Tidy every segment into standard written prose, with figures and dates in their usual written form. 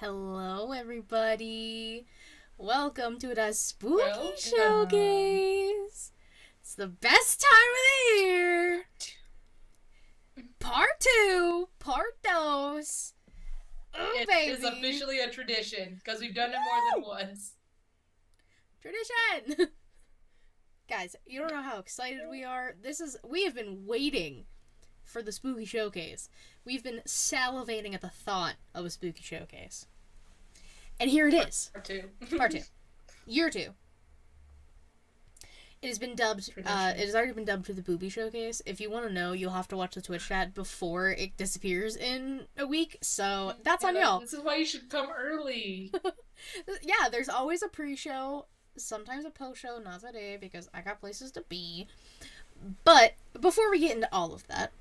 Hello, everybody. Welcome to the Spooky Welcome. Showcase. It's the best time of the year. Part 2. Part dos. Oh, It baby. is officially a tradition because we've done it more than once. Tradition. Guys, you don't know how excited we are. We have been waiting for the Spooky Showcase. We've been salivating at the thought of a Spooky Showcase. And here it is. Part 2. Part 2. Year 2. It has been dubbed, it has already been dubbed to the Booby Showcase. If you want to know, you'll have to watch the Twitch chat before it disappears in a week, so that's on y'all. This is why you should come early. Yeah, there's always a pre-show, sometimes a post-show, not today, because I got places to be. But, before we get into all of that,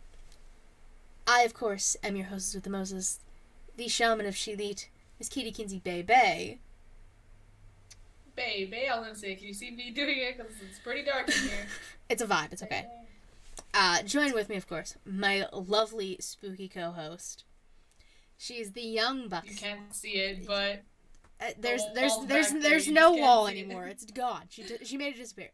I, of course, am your hostess with the Moses, the shaman of ShElite, Miss Katie Kinsey Bay Bay. Baby, I want to say, can you see me doing it? Because it's pretty dark in here. It's a vibe, it's okay. Join with me, of course, my lovely spooky co-host. She's the young bucks. You can't see it, but there's no wall anymore. It's gone. She made it disappear.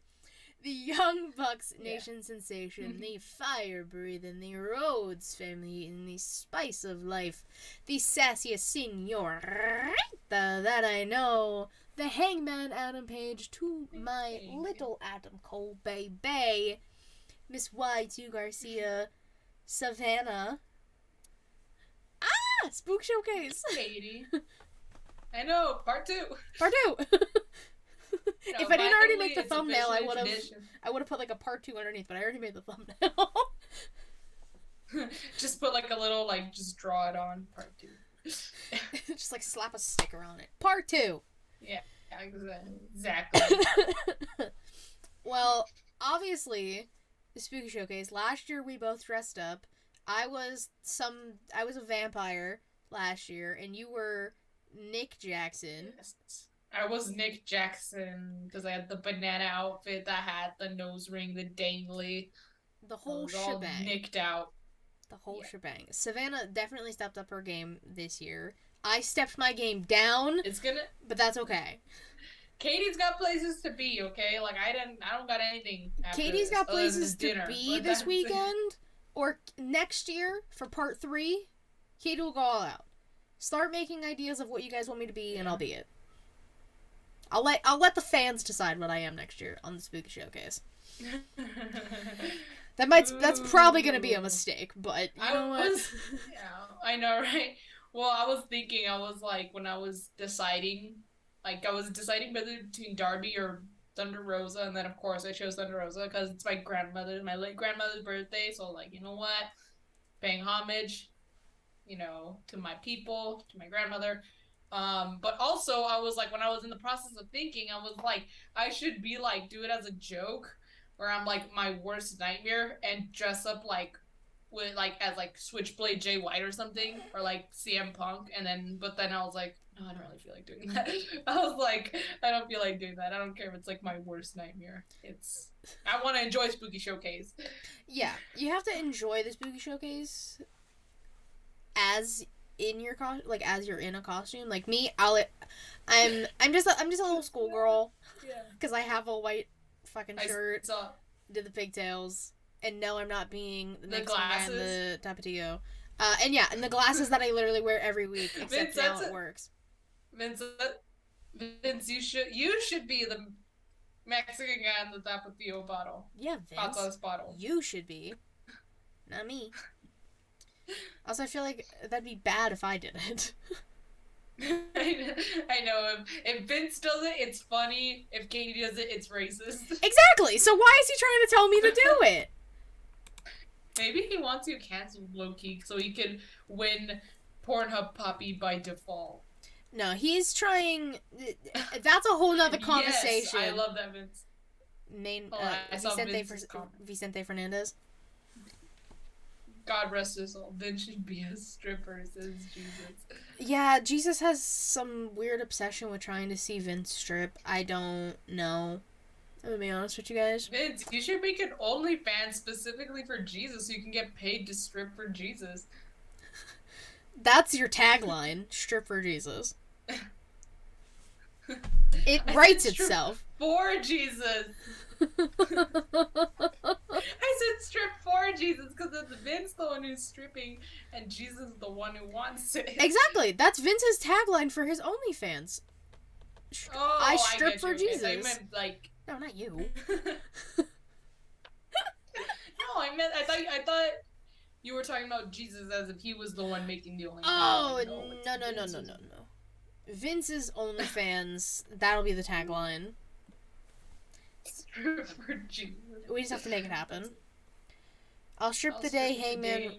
The Young Bucks Nation sensation, the fire-breathing, the Rhodes family, and the spice of life, the sassiest senorita that I know, the hangman Adam Page to my little Adam Cole baby, Miss Y2 Garcia, Savannah. Spook Showcase! Katie. I know, part 2. Part 2! No, if I didn't already make the it's thumbnail, I officially would have put like a part 2 underneath, but I already made the thumbnail. Just put like a little, just draw it on part 2. Just like slap a sticker on it. Part 2. Yeah, exactly. Well, obviously, the Spooky Showcase. Last year we both dressed up. I was a vampire last year, and you were Nick Jackson. Yes. I was Nick Jackson because I had the banana outfit, that had the nose ring, the dangly. The whole shebang. All nicked out. The whole shebang. Savannah definitely stepped up her game this year. I stepped my game down. But that's okay. Katie's got places to be, okay? Like I don't got anything. Katie's got places to be this weekend or next year for part 3. Katie will go all out. Start making ideas of what you guys want me to be, and I'll be it. I'll let the fans decide what I am next year on the Spooky Showcase. That's probably gonna be a mistake, but you know what? Yeah, I know, right? Well, I was thinking, when I was deciding, between Darby or Thunder Rosa, and then of course I chose Thunder Rosa because it's my late grandmother's birthday, so you know what? Paying homage, to my people, to my grandmother. But also I was when I was in the process of thinking, I was I should be do it as a joke where I'm my worst nightmare and dress up with as Switchblade Jay White or something, or CM Punk, but then I was no, I don't really feel like doing that. I was I don't feel like doing that. I don't care if it's my worst nightmare. I want to enjoy Spooky Showcase. Yeah, you have to enjoy the Spooky Showcase as in your as you're in a costume. Like me, I'm just a little schoolgirl. Yeah. Because I have a white fucking shirt, did the pigtails, and no, I'm not being the next glasses, the Tapatio. And the glasses that I literally wear every week, except now it works. Vince, you should be the Mexican guy in the Tapatio bottle. Yeah, Vince. Hot sauce bottle. You should be. Not me. Also, I feel like that'd be bad if I did it. I know. If Vince does it, it's funny. If Katie does it, it's racist. Exactly! So why is he trying to tell me to do it? Maybe he wants you canceled low-key so he can win Pornhub Poppy by default. No, he's trying... That's a whole nother conversation. Yes, I love that, Vince. Vicente Fernandez. God rest his soul. Vince should be a stripper, says Jesus. Yeah, Jesus has some weird obsession with trying to see Vince strip. I don't know. I'm gonna be honest with you guys. Vince, you should make an OnlyFans specifically for Jesus so you can get paid to strip for Jesus. That's your tagline. Strip for Jesus. It I writes said strip itself. for Jesus. I said strip for Jesus because it's Vince the one who's stripping and Jesus is the one who wants it. Exactly. That's Vince's tagline for his OnlyFans. I Oh, I strip get for you. Okay. Jesus. I meant like. No, not you. No, I thought you were talking about Jesus as if he was the one making the OnlyFans. Oh, like, no. Vince's OnlyFans. That'll be the tagline. Strip for Jesus. We just have to make it happen. I'll strip the day, Hangman.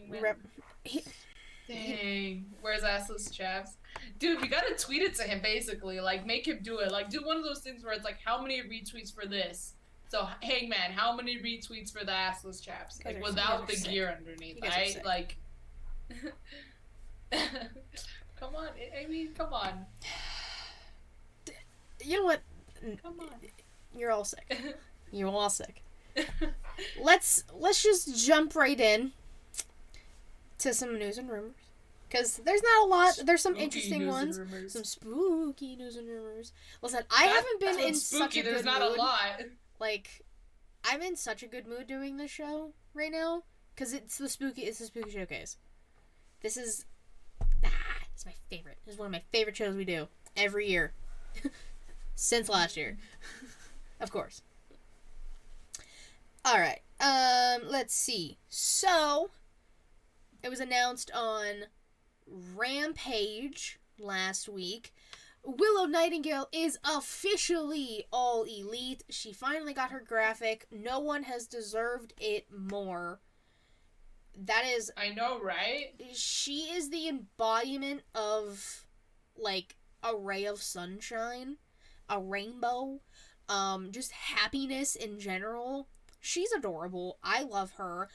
Dang. Where's assless chaps? Dude, we gotta tweet it to him, basically. Like, make him do it. Like, do one of those things where it's like, how many retweets for this? So, Hangman, how many retweets for the assless chaps? Like, without the gear underneath, right? Like, come on. I mean, come on. You know what? Come on. You're all sick. You're all sick. Let's just jump right in to some news and rumors. Because there's not a lot. There's some interesting ones. Some spooky news and rumors. Listen, I haven't been in such a good mood. There's not a lot. Like, I'm in such a good mood doing this show right now. Because it's the spooky showcase. This is... it's my favorite. This is one of my favorite shows we do. Every year. Since last year. Of course. Alright. Let's see. So, it was announced on Rampage last week. Willow Nightingale is officially all elite. She finally got her graphic. No one has deserved it more. That is... I know, right? She is the embodiment of, like, a ray of sunshine. A rainbow. Just happiness in general. She's adorable. I love her.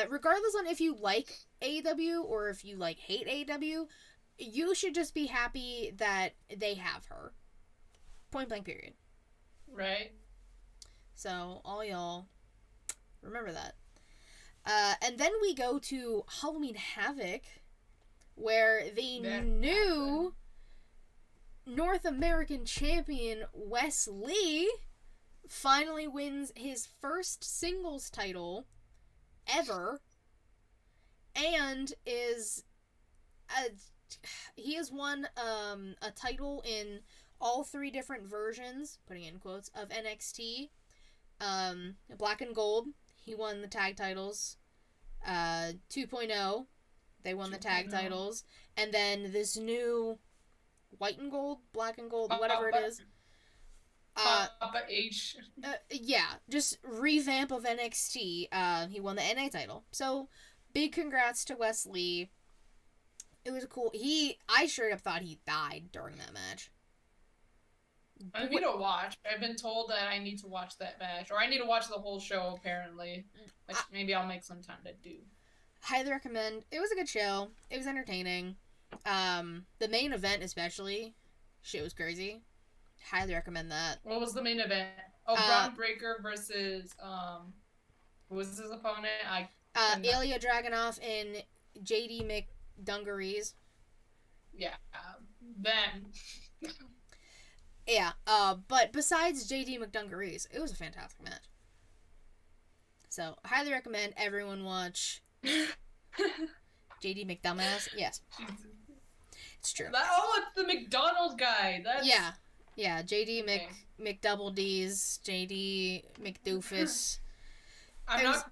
Regardless on if you like AEW or if you, like, hate AEW, you should just be happy that they have her. Point blank period. Right. So, all y'all, remember that. And then we go to Halloween Havoc, where the new North American champion, Wes Lee, finally wins his first singles title ever, and he has won a title in all 3 different versions, putting in quotes, of NXT. Black and Gold, he won the tag titles. 2.0, they won the tag titles. And then this new White and Gold, Black and Gold, whatever it is. Papa H. Yeah, just revamp of NXT. He won the NA title. So, big congrats to Wes Lee. It was cool. I straight up thought he died during that match. I need to watch. I've been told that I need to watch that match. Or I need to watch the whole show, apparently. Which maybe I'll make some time to do. Highly recommend. It was a good show. It was entertaining. The main event especially. Shit was crazy. Highly recommend that. What was the main event? Oh, Braun Breaker versus, who was his opponent? Ilya Dragunov and JD McDungarees. Yeah. Them. Yeah, but besides JD McDungarees, it was a fantastic match. So, highly recommend everyone watch JD McDumbass. Yes. It's true. It's the McDonald guy. Yeah, JD McDouble D's, JD McDoofus.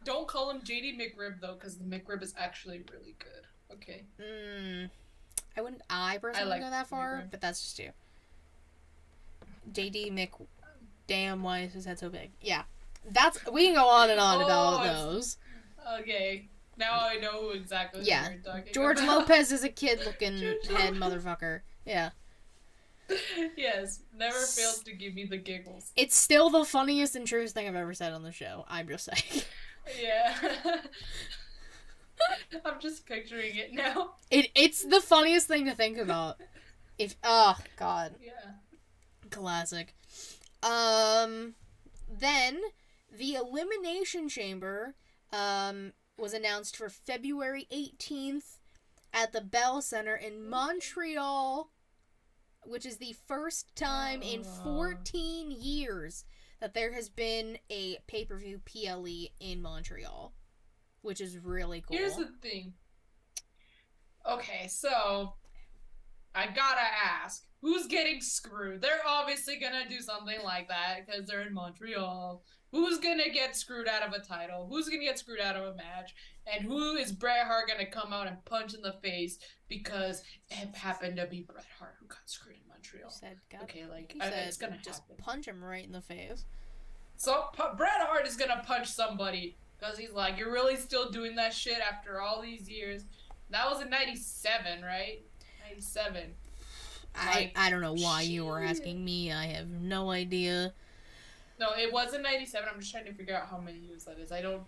Don't call him JD McRib, though, because the McRib is actually really good. Okay. I personally go that far, but that's just you. JD Damn, why is his head so big? Yeah. We can go on and on about those. Okay. Now I know exactly what you're talking George about. Lopez is a kid-looking head motherfucker. Yeah. Yes. Never fails to give me the giggles. It's still the funniest and truest thing I've ever said on the show. I'm just saying. Yeah. I'm just picturing it now. It's the funniest thing to think about. Oh, God. Yeah. Classic. Then the Elimination Chamber was announced for February 18th at the Bell Center in Montreal, which is the first time in 14 years that there has been a pay-per-view PLE in Montreal, which is really cool. Here's the thing. Okay, so I gotta ask, who's getting screwed? They're obviously gonna do something like that because they're in Montreal. Who's gonna get screwed out of a title? Who's gonna get screwed out of a match? And who is Bret Hart gonna come out and punch in the face because it happened to be Bret Hart who got screwed in Montreal? Okay, like it's gonna just happen. Punch him right in the face. So Bret Hart is gonna punch somebody because he's like, you're really still doing that shit after all these years. That was in '97, right? '97. I don't know why you were asking me. I have no idea. No, it wasn't '97. I'm just trying to figure out how many years that is. I don't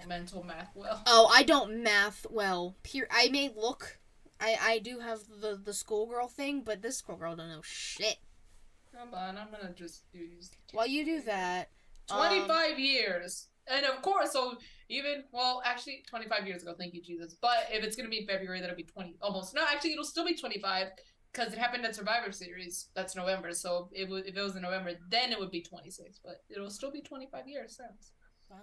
mental math well. Oh, I don't math well. I may look. I do have the schoolgirl thing, but this schoolgirl don't know shit. Hold on, I'm gonna just do these. While you do that, 25 years. And of course, so even, well, actually, 25 years ago, thank you, Jesus. But if it's going to be in February, that'll be 20, almost. No, actually, it'll still be 25, because it happened at Survivor Series. That's November, so if it was in November, then it would be 26, but it'll still be 25 years since. Wow.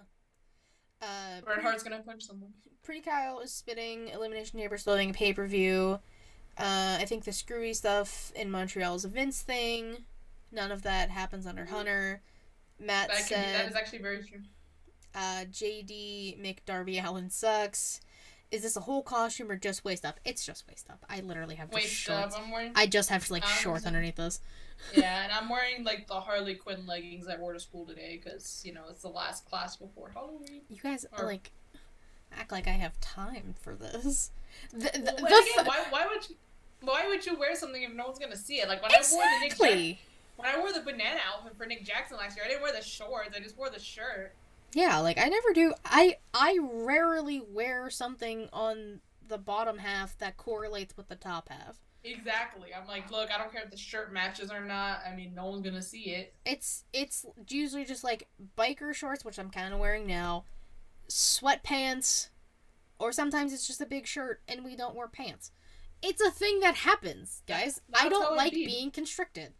Bret Hart's going to punch someone. Pretty Kyle is spitting Elimination Chamber starting a pay-per-view. I think the screwy stuff in Montreal is a Vince thing. None of that happens under Hunter. Matt said... That is actually very true. JD McDarby Allen sucks. Is this a whole costume or just waist up? It's just waist up. I literally have just shorts. I just have shorts underneath this. Yeah, and I'm wearing like the Harley Quinn leggings I wore to school today because it's the last class before Halloween. You guys act like I have time for this. Why would you wear something if no one's gonna see it? Like when I wore the banana outfit for Nick Jackson last year, I didn't wear the shorts. I just wore the shirt. Yeah, like, I never do. I rarely wear something on the bottom half that correlates with the top half. Exactly. I'm like, look, I don't care if the shirt matches or not. I mean, no one's gonna see it. It's usually just, like, biker shorts, which I'm kind of wearing now, sweatpants, or sometimes it's just a big shirt and we don't wear pants. It's a thing that happens, guys. I don't like being constricted.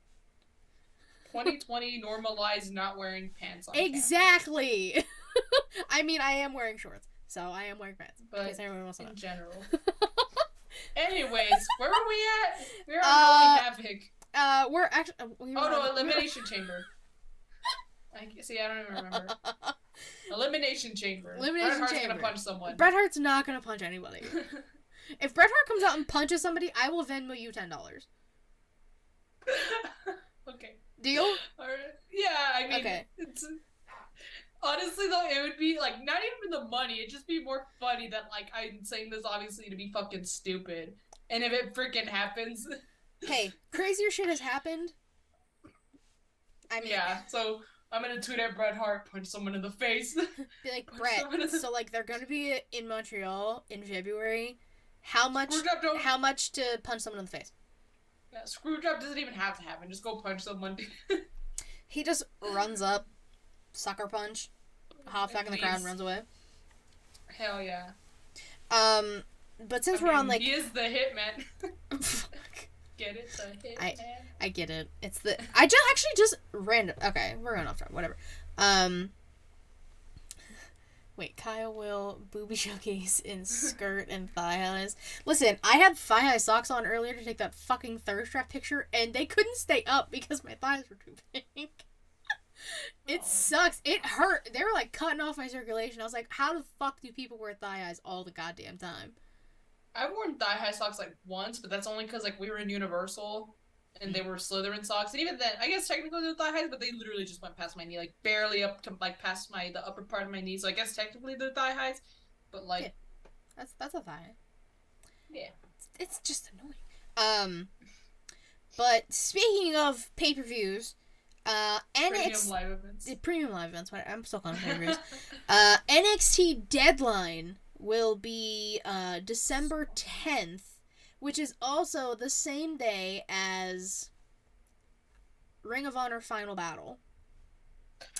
2020 normalized not wearing pants on Exactly. I mean, I am wearing shorts, so I am wearing pants. But in everyone else in general. Anyways, where are we at? We're on Havoc. We're actually. Elimination Chamber. I don't even remember. Elimination Chamber. Bret Hart's gonna punch someone. Bret Hart's not gonna punch anybody. If Bret Hart comes out and punches somebody, I will Venmo you $10. Okay. Deal? Alright. Yeah, I mean, okay. Honestly, though, it would be, like, not even the money. It'd just be more funny that, like, I'm saying this obviously to be fucking stupid. And if it freaking happens... Hey, crazier shit has happened. I mean... Yeah, so I'm gonna tweet at Bret Hart, punch someone in the face. Be like, Bret, so, like, they're gonna be in Montreal in February. How much to punch someone in the face? Yeah, Screwjob doesn't even have to happen. Just go punch someone. He just runs up, sucker punch, hops back in the crowd and runs away. Hell yeah. But since we're on, like... He is the hitman. Get it? The hitman? I get it. It's the... I just random... Okay, we're going off track. Whatever. Wait, Kyle will booby showcase in skirt and thigh highs. Listen, I had thigh high socks on earlier to take that fucking thirst trap picture, and they couldn't stay up because my thighs were too big. It sucks. It hurt. They were, like, cutting off my circulation. I was like, how the fuck do people wear thigh highs all the goddamn time? I've worn thigh high socks, like, once, but that's only because, like, we were in Universal, and they were Slytherin socks. And even then, I guess technically they're thigh highs, but they literally just went past my knee, like, barely up to, like, past the upper part of my knee. So I guess technically they're thigh highs, but, like... Yeah. That's a thigh. Yeah. It's just annoying. But speaking of pay-per-views, Premium live events. I'm still calling them pay-per-views. NXT Deadline will be December 10th, which is also the same day as Ring of Honor Final Battle.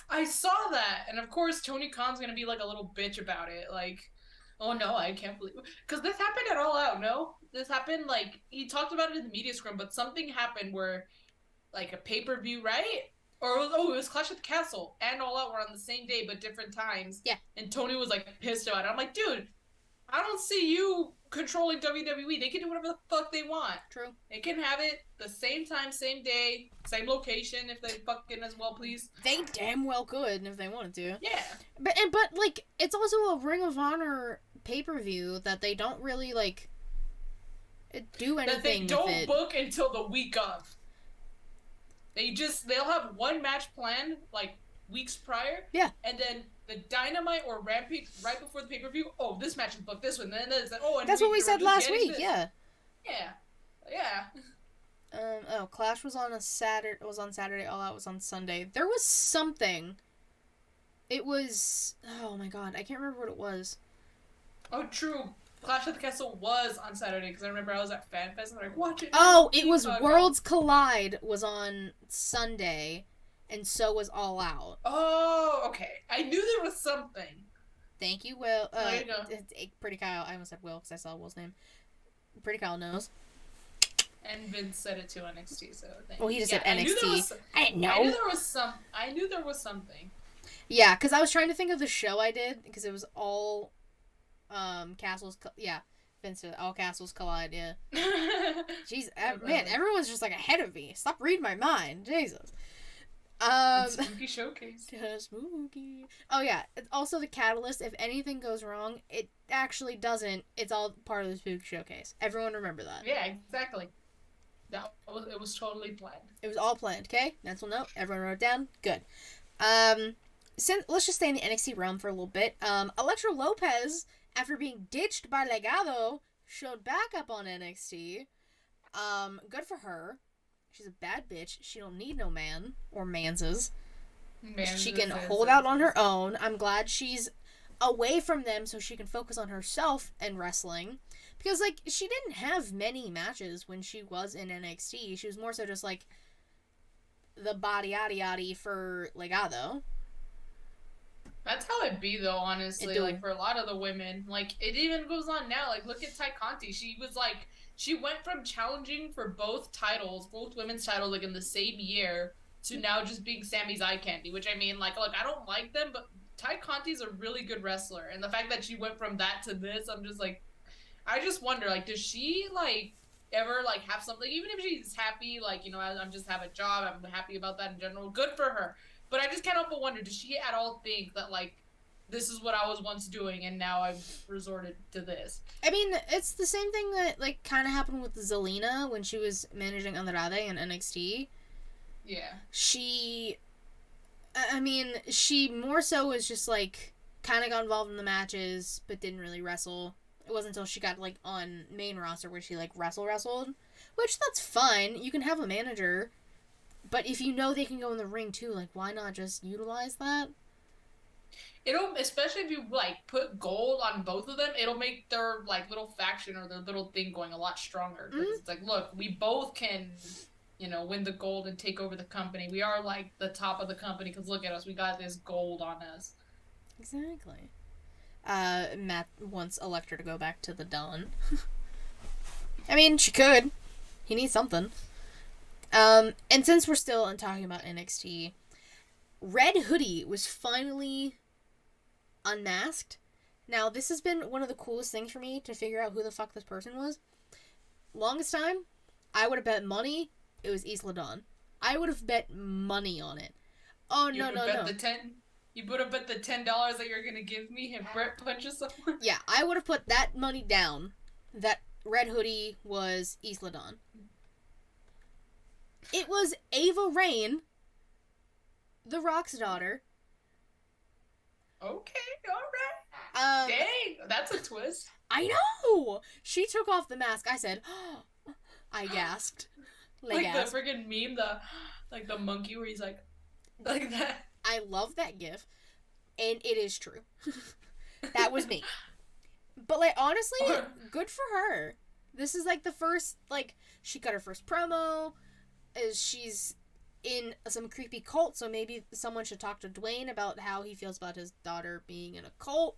I saw that, and of course Tony Khan's gonna be like a little bitch about it. Like, Oh no, I can't believe because this happened at All Out. No, this happened like he talked about it in the media scrum, but something happened where like a pay-per-view, right? Or it was Clash at the Castle and All Out were on the same day but different times. Yeah. And Tony was like pissed about it. I'm like, dude, I don't see you controlling WWE. They can do whatever the fuck they want. True. They can have it the same time, same day, same location if they fucking as well please. They damn well could if they wanted to. Yeah. But like it's also a Ring of Honor pay-per-view that they don't really like do anything that they with don't it. book until the week of. They'll have one match planned like weeks prior. Yeah. And then the Dynamite or Rampage right before the pay-per-view. Oh, this match is booked this one. Then there's that. Oh, and that's what we said last week. This. Yeah. Yeah. Clash was on Saturday. All Out was on Sunday. There was something. It was, oh my god, I can't remember what it was. Oh, true. Clash at the Castle was on Saturday because I remember I was at FanFest and they're like, watch it. Oh, it was Worlds Collide was on Sunday, and so was All Out. Oh, okay. I knew there was something. Thank you, Will. There you go. Pretty Kyle. I almost said Will because I saw Will's name. Pretty Kyle knows. And Vince said it to NXT, so thank well, he just said NXT. I didn't know. I knew there was something. Yeah, because I was trying to think of the show I did because it was all Castles. Yeah, Vince said all Castles Collide. Yeah. Jeez, man, everyone's just like ahead of me. Stop reading my mind, Jesus. Spooky showcase. Spooky. Oh yeah. Also, the catalyst. If anything goes wrong, it actually doesn't. It's all part of the spooky showcase. Everyone remember that. Yeah, exactly. It was totally planned. It was all planned. Okay, mental note. Everyone wrote it down. Good. Let's just stay in the NXT realm for a little bit. Elektra Lopez, after being ditched by Legado, showed back up on NXT. Good for her. She's a bad bitch. She don't need no man or manses. She can hold out on her own. I'm glad she's away from them so she can focus on herself and wrestling. Because, like, she didn't have many matches when she was in NXT. She was more so just, like, the body for Legado. That's how it be, though, honestly. Like, for a lot of the women. Like, it even goes on now. Like, look at Ty Conti. She was, like... She went from challenging for both women's titles, like, in the same year, to now just being Sammy's eye candy. Which, I mean, like, look, I don't like them, but Ty Conti's a really good wrestler. And the fact that she went from that to this, I'm just, like... I just wonder, like, does she, like, ever, like, have something... Even if she's happy, like, you know, I'm just have a job, I'm happy about that in general, good for her. But I just can't help but wonder, does she at all think that, like, this is what I was once doing, and now I've resorted to this? I mean, it's the same thing that, like, kind of happened with Zelina when she was managing Andrade in NXT. Yeah. She more so was just, like, kind of got involved in the matches, but didn't really wrestle. It wasn't until she got, like, on main roster where she, like, wrestled. Which, that's fine. You can have a manager. But if you know they can go in the ring, too, like, why not just utilize that? It'll, especially if you, like, put gold on both of them, it'll make their, like, little faction or their little thing going a lot stronger. Because it's like, look, we both can, you know, win the gold and take over the company. We are, like, the top of the company because look at us. We got this gold on us. Exactly. Matt wants Elektra to go back to the Dawn. I mean, she could. He needs something. And since we're still talking about NXT, Red Hoodie was finally unmasked. Now, this has been one of the coolest things for me to figure out who the fuck this person was. Longest time, I would have bet money it was Isla Dawn. I would have bet money on it. Oh, no. You would have bet the $10 that you're going to give me if Brett punches someone? Yeah, I would have put that money down that Red Hoodie was Isla Dawn. It was Ava Raine, The Rock's daughter. Okay, alright. Dang, that's a twist. I know! She took off the mask. I said, oh, I gasped. Like the friggin' meme, the monkey where he's like that. I love that gif, and it is true. That was me. But, like, honestly, good for her. This is, like, the first, like, she got her first promo, she's in some creepy cult, so maybe someone should talk to Dwayne about how he feels about his daughter being in a cult.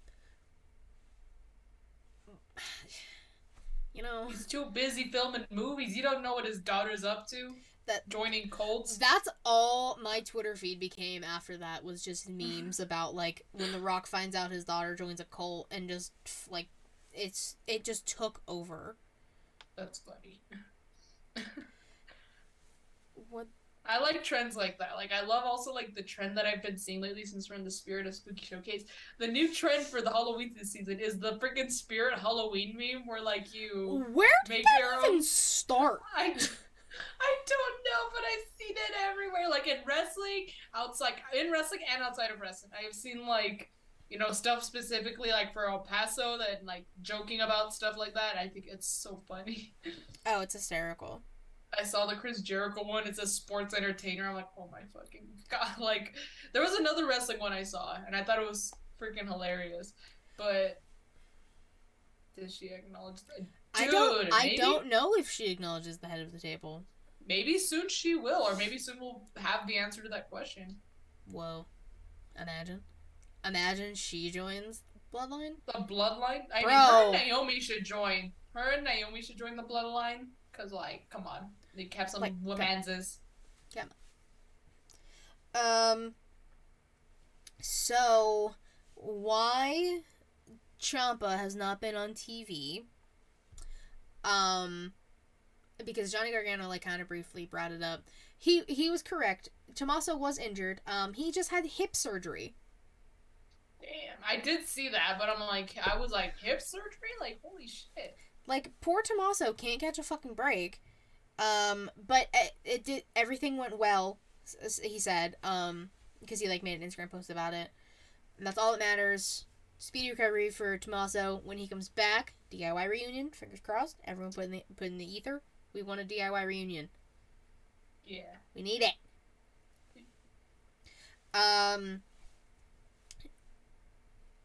You know, He's too busy filming movies. You don't know what his daughter's up to. that Joining cults. that's all my Twitter feed became after that was just memes about like when The Rock finds out his daughter joins a cult and just like it just took over. That's funny. What? I like trends like that. Like, I love also, like, the trend that I've been seeing lately since we're in the Spirit of Spooky Showcase. The new trend for the Halloween this season is the freaking Spirit Halloween meme where, like, you Where did make that your even own. start? I don't know, but I've seen it everywhere. Like, in wrestling, outside, in wrestling and outside of wrestling. I have seen, like, stuff specifically, like, for El Paso that, like, joking about stuff like that. I think it's so funny. Oh, it's hysterical. I saw the Chris Jericho one. It's a sports entertainer. I'm like, oh my fucking god! Like, there was another wrestling one I saw, and I thought it was freaking hilarious. But did she acknowledge that? Dude, I don't know if she acknowledges the head of the table. maybe soon she will, or maybe soon we'll have the answer to that question. Whoa. Imagine she joins Bloodline. The bloodline. I Bro. mean, her and Naomi should join. Her and Naomi should join the bloodline. Cause like, come on, they have some Like, womanses. Come on. So why Champa has not been on TV? Because Johnny Gargano like kind of briefly brought it up. He was correct. Tommaso was injured. He just had hip surgery. Damn, I did see that, but I was like, hip surgery? Like, holy shit. Like, poor Tommaso can't catch a fucking break. But it did, everything went well, he said, because he, like, made an Instagram post about it. And that's all that matters. Speedy recovery for Tommaso when he comes back. DIY reunion, fingers crossed. Everyone put in the ether. We want a DIY reunion. Yeah. We need it.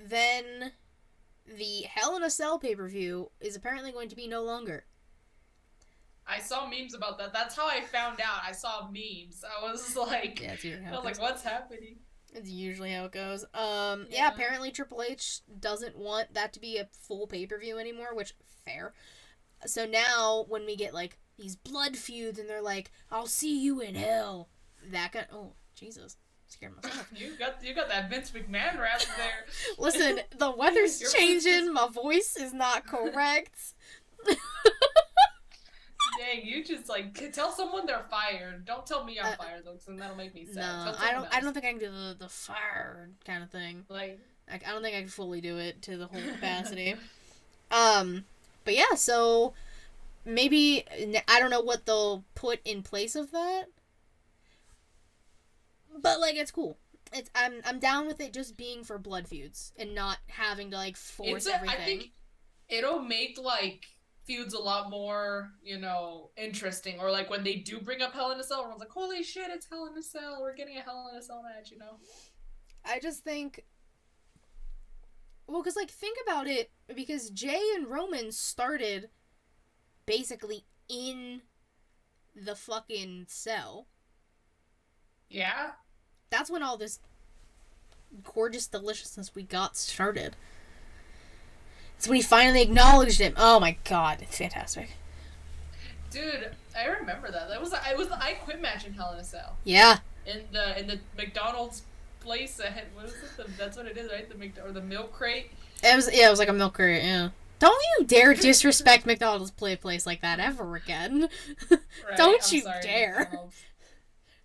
Then the Hell in a Cell pay-per-view is apparently going to be no longer. I saw memes about that. That's how I found out. I saw memes. I was like, Yeah, it's usually how I was like, what's happening? It's usually how it goes. Yeah, apparently Triple H doesn't want that to be a full pay-per-view anymore, which, fair. So now, when we get, like, these blood feuds, and they're like, I'll see you in hell. That guy, oh, Jesus. Scared myself. You got that Vince McMahon rap there. Listen, the weather's changing, my voice is not correct. Dang, you just like tell someone they're fired. Don't tell me I'm fired though, because that'll make me sad. No, I don't think I can do the fired kind of thing. Like, I don't think I can fully do it to the whole capacity. But yeah, so maybe I don't know what they'll put in place of that. But like, it's cool. I'm down with it just being for blood feuds and not having to like force everything. I think it'll make like feuds a lot more, interesting. Or like when they do bring up Hell in a Cell, everyone's like, holy shit, it's Hell in a Cell. We're getting a Hell in a Cell match, I just think, well, because like think about it, because Jay and Roman started basically in the fucking cell. Yeah. That's when all this gorgeous deliciousness we got started. It's when he finally acknowledged him. Oh my god, it's fantastic. Dude, I remember that. It was the I Quit match in Hell in a Cell. Yeah. In the McDonald's place. What is it? That's what it is, right? The milk crate. It was like a milk crate. Yeah. Don't you dare disrespect McDonald's place like that ever again. Right, Don't you dare. McDonald's.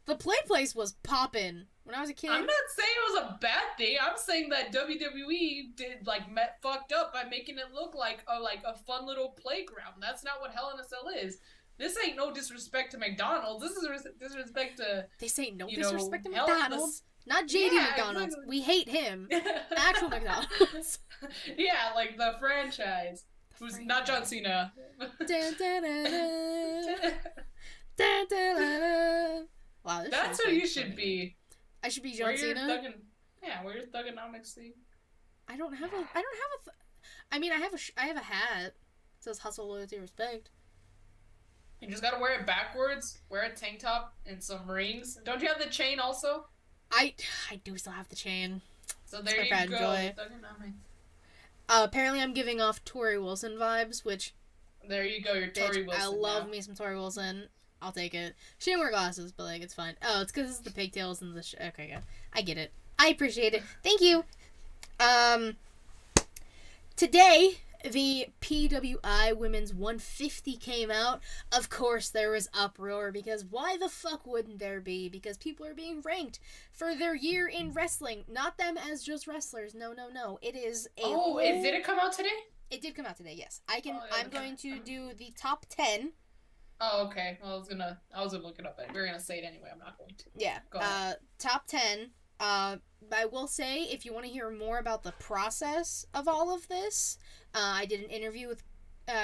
The place was poppin' when I was a kid. I'm not saying it was a bad thing. I'm saying that WWE did fucked up by making it look like a fun little playground. That's not what Hell in a Cell is. This ain't no disrespect to McDonald's. This is disrespect to. They say no disrespect to McDonald's. Not JD McDonald's. Exactly. We hate him. Actual McDonald's. Yeah, like the franchise. Who's not John Cena. Wow, that's who you should be. I should be John Cena. Where your thugonomics thing. I mean, I have a hat. It says hustle, loyalty, respect. You just gotta wear it backwards. Wear a tank top and some rings. Don't you have the chain also? I do still have the chain. So there you go. Apparently, I'm giving off Tori Wilson vibes, which There you go, you're bitch, Tori Wilson I love now. me some Tori Wilson. I'll take it. She didn't wear glasses, but like it's fine. Oh, it's because it's the pigtails and the okay, yeah, I get it. I appreciate it. Thank you. Um, Today, the PWI Women's 150 came out. Of course, there was uproar because why the fuck wouldn't there be? Because people are being ranked for their year in wrestling. Not them as just wrestlers. No, no, no. It is a Oh, did it come out today? It did come out today. Yes, Oh, yeah, I'm going to do the top 10. Oh, okay. Well, I was gonna look it up, but we're gonna say it anyway. I'm not going to. Yeah. Go ahead. Top 10. I will say, if you want to hear more about the process of all of this, I did an interview with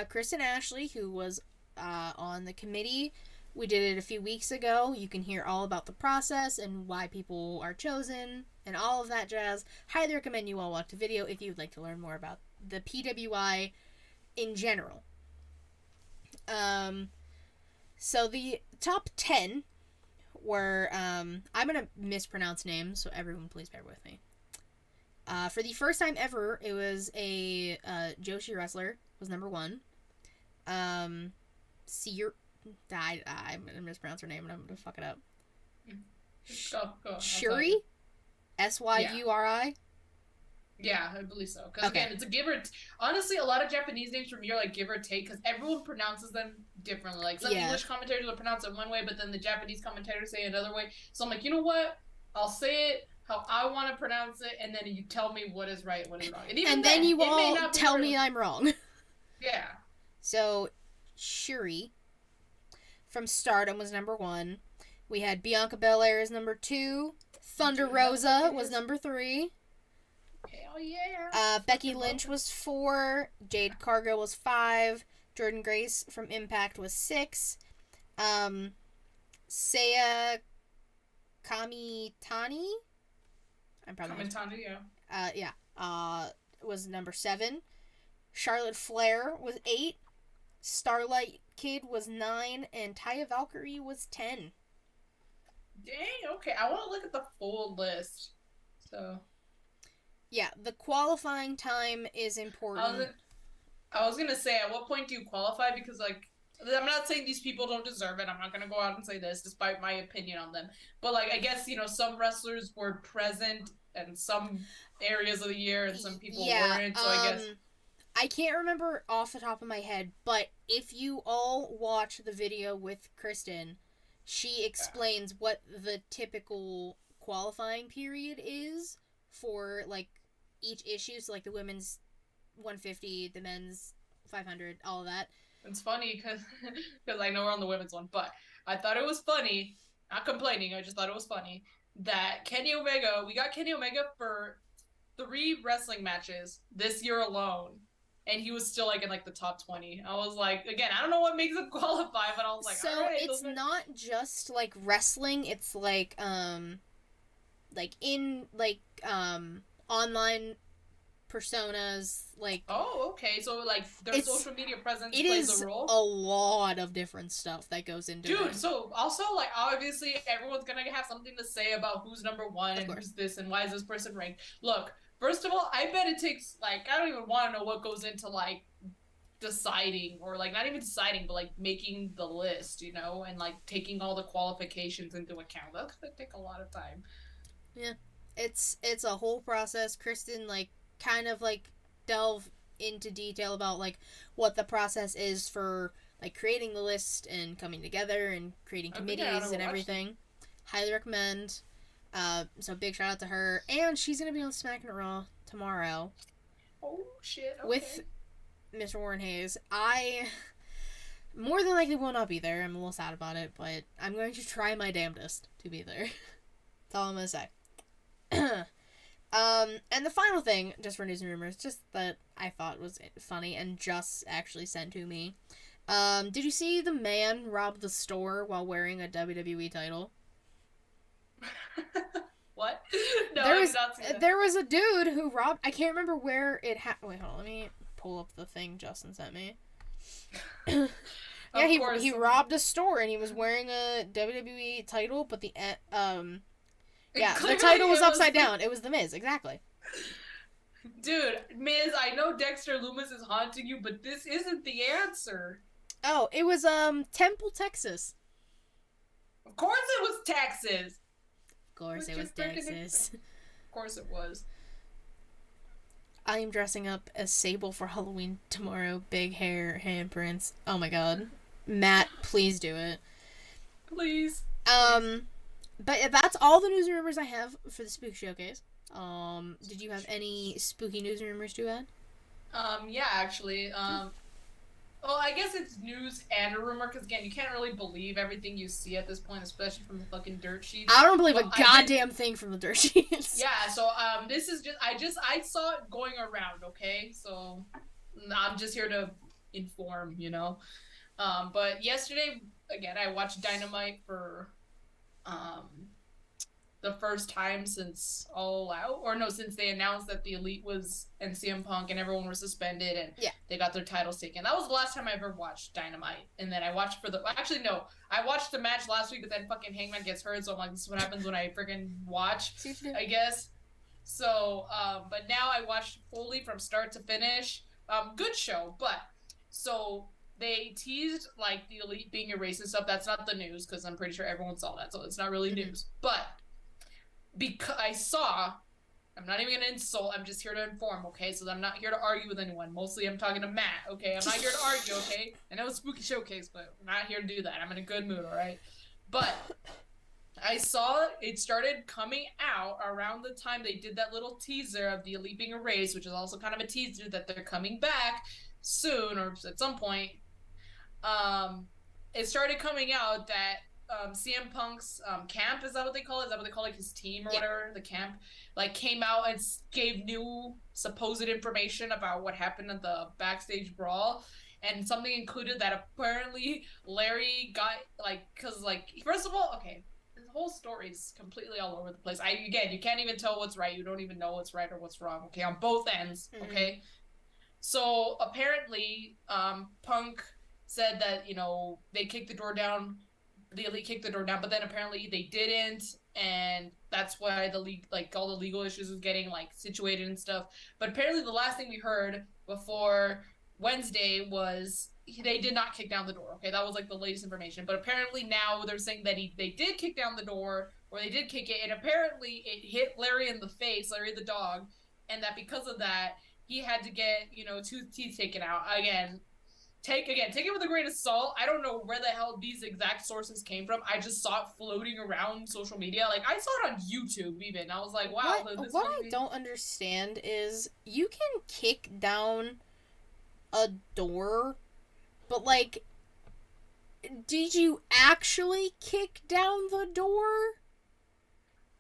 Kristen Ashley, who was on the committee. We did it a few weeks ago. You can hear all about the process and why people are chosen and all of that jazz. Highly recommend you all watch the video if you'd like to learn more about the PWI in general. So the top 10 were, I'm going to mispronounce names, so everyone please bear with me. For the first time ever, it was a Joshi wrestler was number 1. I'm going to mispronounce her name and I'm going to fuck it up. Go. Shuri? Syuri? Yeah, I believe so. Because again, it's a honestly, a lot of Japanese names from here like give or take, because everyone pronounces them differently. Like some English commentators will pronounce it one way, but then the Japanese commentators say it another way. So I'm like, you know what? I'll say it how I want to pronounce it, and then you tell me what is right and what is wrong. And then you all tell me I'm wrong. Yeah. So, Shuri from Stardom was number 1. We had Bianca Belair as number 2. Thunder Rosa was number 3. Hell yeah. Becky Lynch was 4. Jade Cargill was 5. Jordan Grace from Impact was 6. Seiya Kamitani? I'm probably Kamitani, was number 7. Charlotte Flair was 8. Starlight Kid was 9. And Taya Valkyrie was 10. Dang, okay. I want to look at the full list. So... yeah, the qualifying time is important. I was gonna say, at what point do you qualify? Because, like, I'm not saying these people don't deserve it. I'm not gonna go out and say this, despite my opinion on them. But, like, I guess, some wrestlers were present in some areas of the year and some people weren't, so I guess... I can't remember off the top of my head, but if you all watch the video with Kristen, she explains what the typical qualifying period is for, like, each issue. So, like, the women's 150, the men's 500, all of that. It's funny because I know we're on the women's one, but I thought it was funny, not complaining, I just thought it was funny, that we got Kenny Omega for 3 wrestling matches this year alone, and he was still, like, in, like, the top 20. I was like, again, I don't know what makes him qualify, but I was like, so all right. It's not just, like, wrestling, it's, like, online personas, like... oh, okay, so, like, their social media presence plays a role? It is a lot of different stuff that goes into it. Dude, so, also, like, obviously, everyone's gonna have something to say about who's number 1 and who's this and why is this person ranked. Look, first of all, I bet it takes, like, I don't even want to know what goes into, like, deciding, or, like, not even deciding, but, like, making the list, and, like, taking all the qualifications into account. That's gonna take a lot of time. Yeah. It's a whole process. Kristen, like, kind of, like, delve into detail about, like, what the process is for, like, creating the list and coming together and creating committees and everything. Highly recommend. So big shout out to her. And she's going to be on SmackDown Raw tomorrow. Oh, shit. Okay. With Mr. Warren Hayes. I more than likely will not be there. I'm a little sad about it, but I'm going to try my damnedest to be there. That's all I'm going to say. And the final thing, just for news and rumors, just that I thought was funny and just actually sent to me. Did you see the man rob the store while wearing a WWE title? What? No, I did not see that. There was a dude who robbed... I can't remember where it happened. Wait, hold on. Let me pull up the thing Justin sent me. Yeah, he robbed a store and he was wearing a WWE title, but the title was upside down. It was The Miz, exactly. Dude, Miz, I know Dexter Loomis is haunting you, but this isn't the answer. Oh, it was Temple, Texas. Of course it was Texas. Of course Would it you was freaking Texas. Of course it was. I am dressing up as Sable for Halloween tomorrow. Big hair, handprints. Oh my god. Matt, please do it. Please. But that's all the news and rumors I have for the Spook Showcase. Did you have any spooky news and rumors to add? Yeah, actually. Well, I guess it's news and a rumor, because again, you can't really believe everything you see at this point, especially from the fucking dirt sheets. I don't believe a goddamn thing from the dirt sheets. Yeah, so this is I saw it going around, okay? So I'm just here to inform, you know. But yesterday, again, I watched Dynamite for the first time since All Out, or no, since they announced that the Elite was and CM Punk and everyone were suspended and they got their titles taken. That was the last time I ever watched Dynamite. And then I watched I watched the match last week, but then fucking Hangman gets hurt, so I'm like, this is what happens when I freaking watch, I guess. So, but now I watched fully from start to finish. Good show, but so they teased like the Elite being erased and stuff. That's not the news, because I'm pretty sure everyone saw that, so it's not really news. But because I'm not even gonna insult, I'm just here to inform, okay? So I'm not here to argue with anyone. Mostly I'm talking to Matt, okay? I'm not here to argue, okay? I know it's Spooky Showcase, but I'm not here to do that. I'm in a good mood, alright? But I saw it started coming out around the time they did that little teaser of the Elite being erased, which is also kind of a teaser that they're coming back soon, or at some point. It started coming out that CM Punk's camp, is that what they call it? Is that what they call like his team or whatever? The camp like came out and gave new supposed information about what happened at the backstage brawl, and something included that apparently Larry got like, because like first of all, okay, the whole story's completely all over the place. You can't even tell what's right. You don't even know what's right or what's wrong. Okay, on both ends. Okay, so apparently, Punk said that, you know, they kicked the door down, the Elite kicked the door down, but then apparently they didn't, and that's why the league, like all the legal issues was getting like situated and stuff. But apparently the last thing we heard before Wednesday was they did not kick down the door. Okay, that was like the latest information. But apparently now they're saying that they did kick down the door, or they did kick it, and apparently it hit Larry in the face, Larry the dog, and that because of that he had to get, you know, 2 teeth taken out. Take it with a grain of salt. I don't know where the hell these exact sources came from. I just saw it floating around social media. Like, I saw it on YouTube even. I was like, wow. What I don't understand is you can kick down a door, but like, did you actually kick down the door?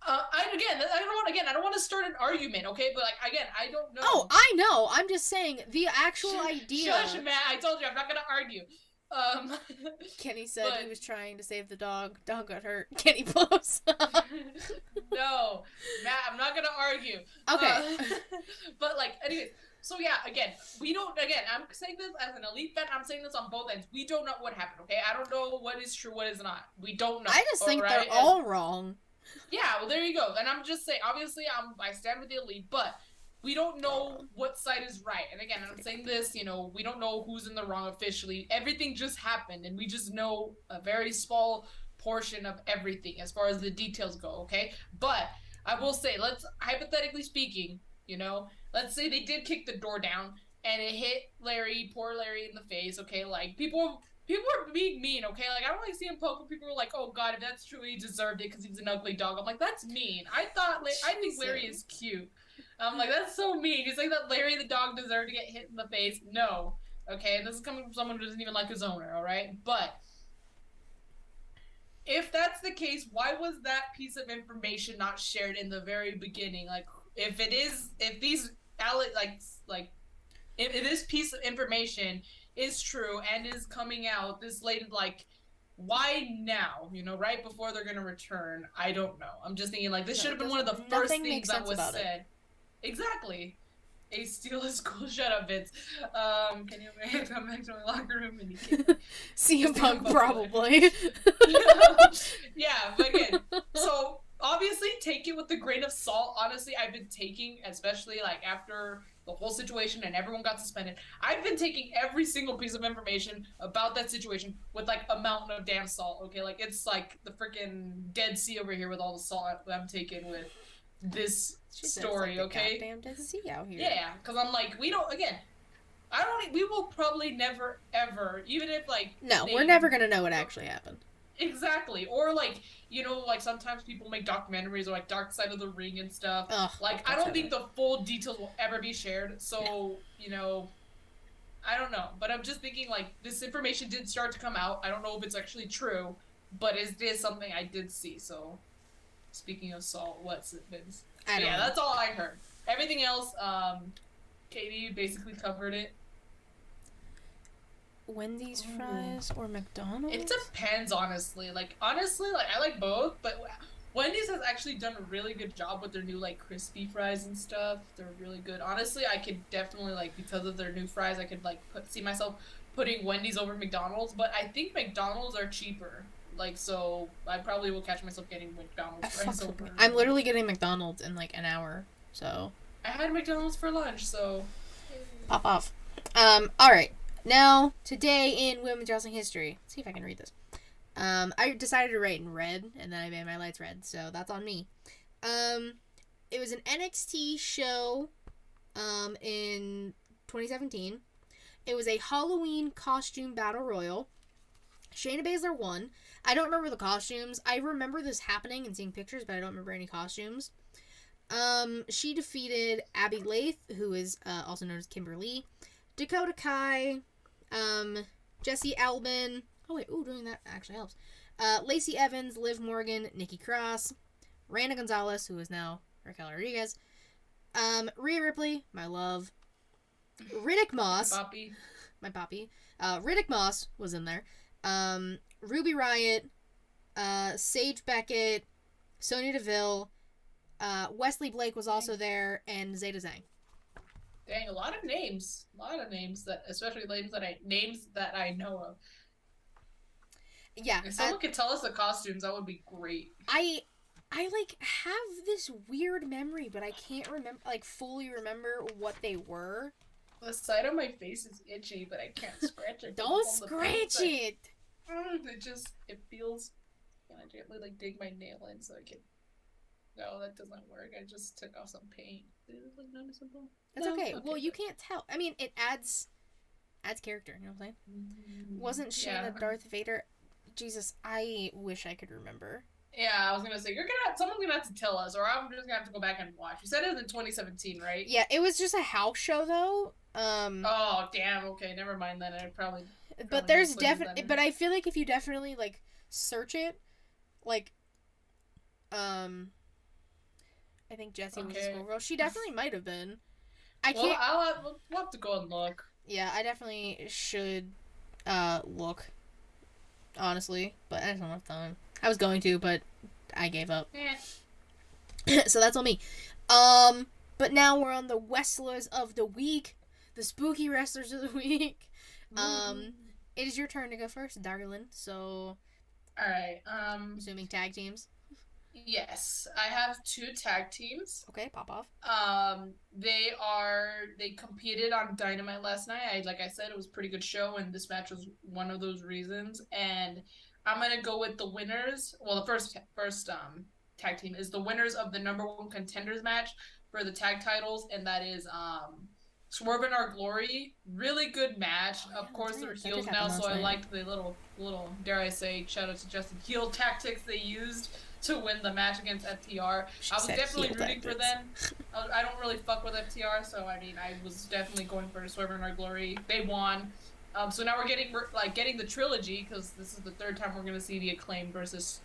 I don't want to start an argument, okay? But like, again, I don't know. Oh, I know. I'm just saying the actual idea. Shush, Matt. I told you I'm not gonna argue. Kenny said he was trying to save the dog. Dog got hurt. Kenny blows up. No, Matt, I'm not gonna argue. Okay. But like, anyways. So yeah, again, I'm saying this as an Elite fan, I'm saying this on both ends. We don't know what happened, okay? I don't know what is true, what is not. We don't know. I just think they're all wrong. Yeah, well, there you go. And I'm just saying, obviously, I stand with the Elite, but we don't know what side is right. And again, I'm saying this, you know, we don't know who's in the wrong officially. Everything just happened, and we just know a very small portion of everything as far as the details go, okay? But I will say, let's, hypothetically speaking, you know, let's say they did kick the door down, and it hit poor Larry in the face, okay? Like, people are being mean, okay? Like, I don't like seeing Punk when people are like, oh god, if that's true, he deserved it because he's an ugly dog. I'm like, that's mean. I think Larry is cute. I'm like, that's so mean. He's like that Larry the dog deserved to get hit in the face. No. Okay, and this is coming from someone who doesn't even like his owner, alright? But if that's the case, why was that piece of information not shared in the very beginning? Like, if this piece of information is true and is coming out this late, like, why now? You know, right before they're gonna return? I don't know. I'm just thinking, like, this should have been one of the first things that was said. Exactly. Ace Steel is cool. Shut up, Vince. Can you come back to my locker room and CM Punk probably. Yeah, but again, so obviously take it with a grain of salt. Honestly, I've been taking, especially like after the whole situation and everyone got suspended, I've been taking every single piece of information about that situation with like a mountain of damn salt. Okay, like it's like the freaking Dead Sea over here with all the salt I'm taking with this She said it's like story. the Okay, goddamn Dead Sea out here. yeah, because I'm like, we don't. Again, I don't. We will probably never ever, even if like No, we're never gonna know what actually happened. Exactly. Or like, like sometimes people make documentaries or like Dark Side of the Ring and stuff. Ugh, Like I don't think the full details will ever be shared. So, I don't know. But I'm just thinking like this information did start to come out. I don't know if it's actually true, but it is something I did see. So speaking of salt, what's it, Vince? I don't know. That's all I heard. Everything else, Katie basically covered it. Wendy's fries or McDonald's? It depends, honestly. Like I like both, but Wendy's has actually done a really good job with their new like crispy fries and stuff. They're really good. Honestly, I could definitely like because of their new fries, I could like see myself putting Wendy's over McDonald's. But I think McDonald's are cheaper. Like so, I probably will catch myself getting McDonald's fries over. I'm literally getting McDonald's in like an hour. So I had McDonald's for lunch. So pop off. All right. Now, today in women's wrestling history, let's see if I can read this. I decided to write in red, and then I made my lights red, so that's on me. It was an NXT show, in 2017. It was a Halloween costume battle royal. Shayna Baszler won. I don't remember the costumes. I remember this happening and seeing pictures, but I don't remember any costumes. She defeated Abby Lath, who is also known as Kimberly, Dakota Kai, Jesse Albin. Oh wait, doing that actually helps. Lacey Evans, Liv Morgan, Nikki Cross, Randa Gonzalez, who is now Raquel Rodriguez, Rhea Ripley, my love, Riddick Moss, my poppy. Riddick Moss was in there. Ruby Riott, Sage Beckett, Sonya Deville, Wesley Blake was also there, and Zeta Zhang. Dang, a lot of names that, especially names that I know of. Yeah. If someone could tell us the costumes, that would be great. I like have this weird memory, but I can't fully remember what they were. The side of my face is itchy, but I can't scratch it. Don't scratch it! It feels. Can I gently like dig my nail in so I can? No, that doesn't work. I just took off some paint. Is it like noticeable? That's okay. Well, you can't tell. I mean, it adds character. You know what I'm saying? Wasn't Shayna Darth Vader? Jesus, I wish I could remember. Yeah, I was gonna say someone's gonna have to tell us, or I'm just gonna have to go back and watch. You said it was in 2017, right? Yeah, it was just a house show though. Oh damn. Okay, never mind then. I probably. But there's definitely. But I feel like if you definitely like search it, like, I think Jessie was a schoolgirl. She definitely might have been. I can't. Well, we'll have to go and look. Yeah, I definitely should look. Honestly, but I don't have time. I was going to, but I gave up. So that's on me. But now we're on the wrestlers of the week, the spooky wrestlers of the week. It is your turn to go first, darling. So, all right. Assuming tag teams. Yes, I have 2 tag teams. Okay, pop off. They competed on Dynamite last night. Like I said, it was a pretty good show, and this match was one of those reasons. And I'm gonna go with the winners. Well, the first tag team is the winners of the #1 contenders match for the tag titles, and that is Swerve in Our Glory. Really good match. Of course, they're heels now, so I liked the little dare I say, shout out to Justin, heel tactics they used to win the match against FTR. I was definitely rooting for them. I don't really fuck with FTR, so I mean, I was definitely going for Swerve in Our Glory. They won. So now we're getting the trilogy, because this is the 3rd time we're gonna see the Acclaim versus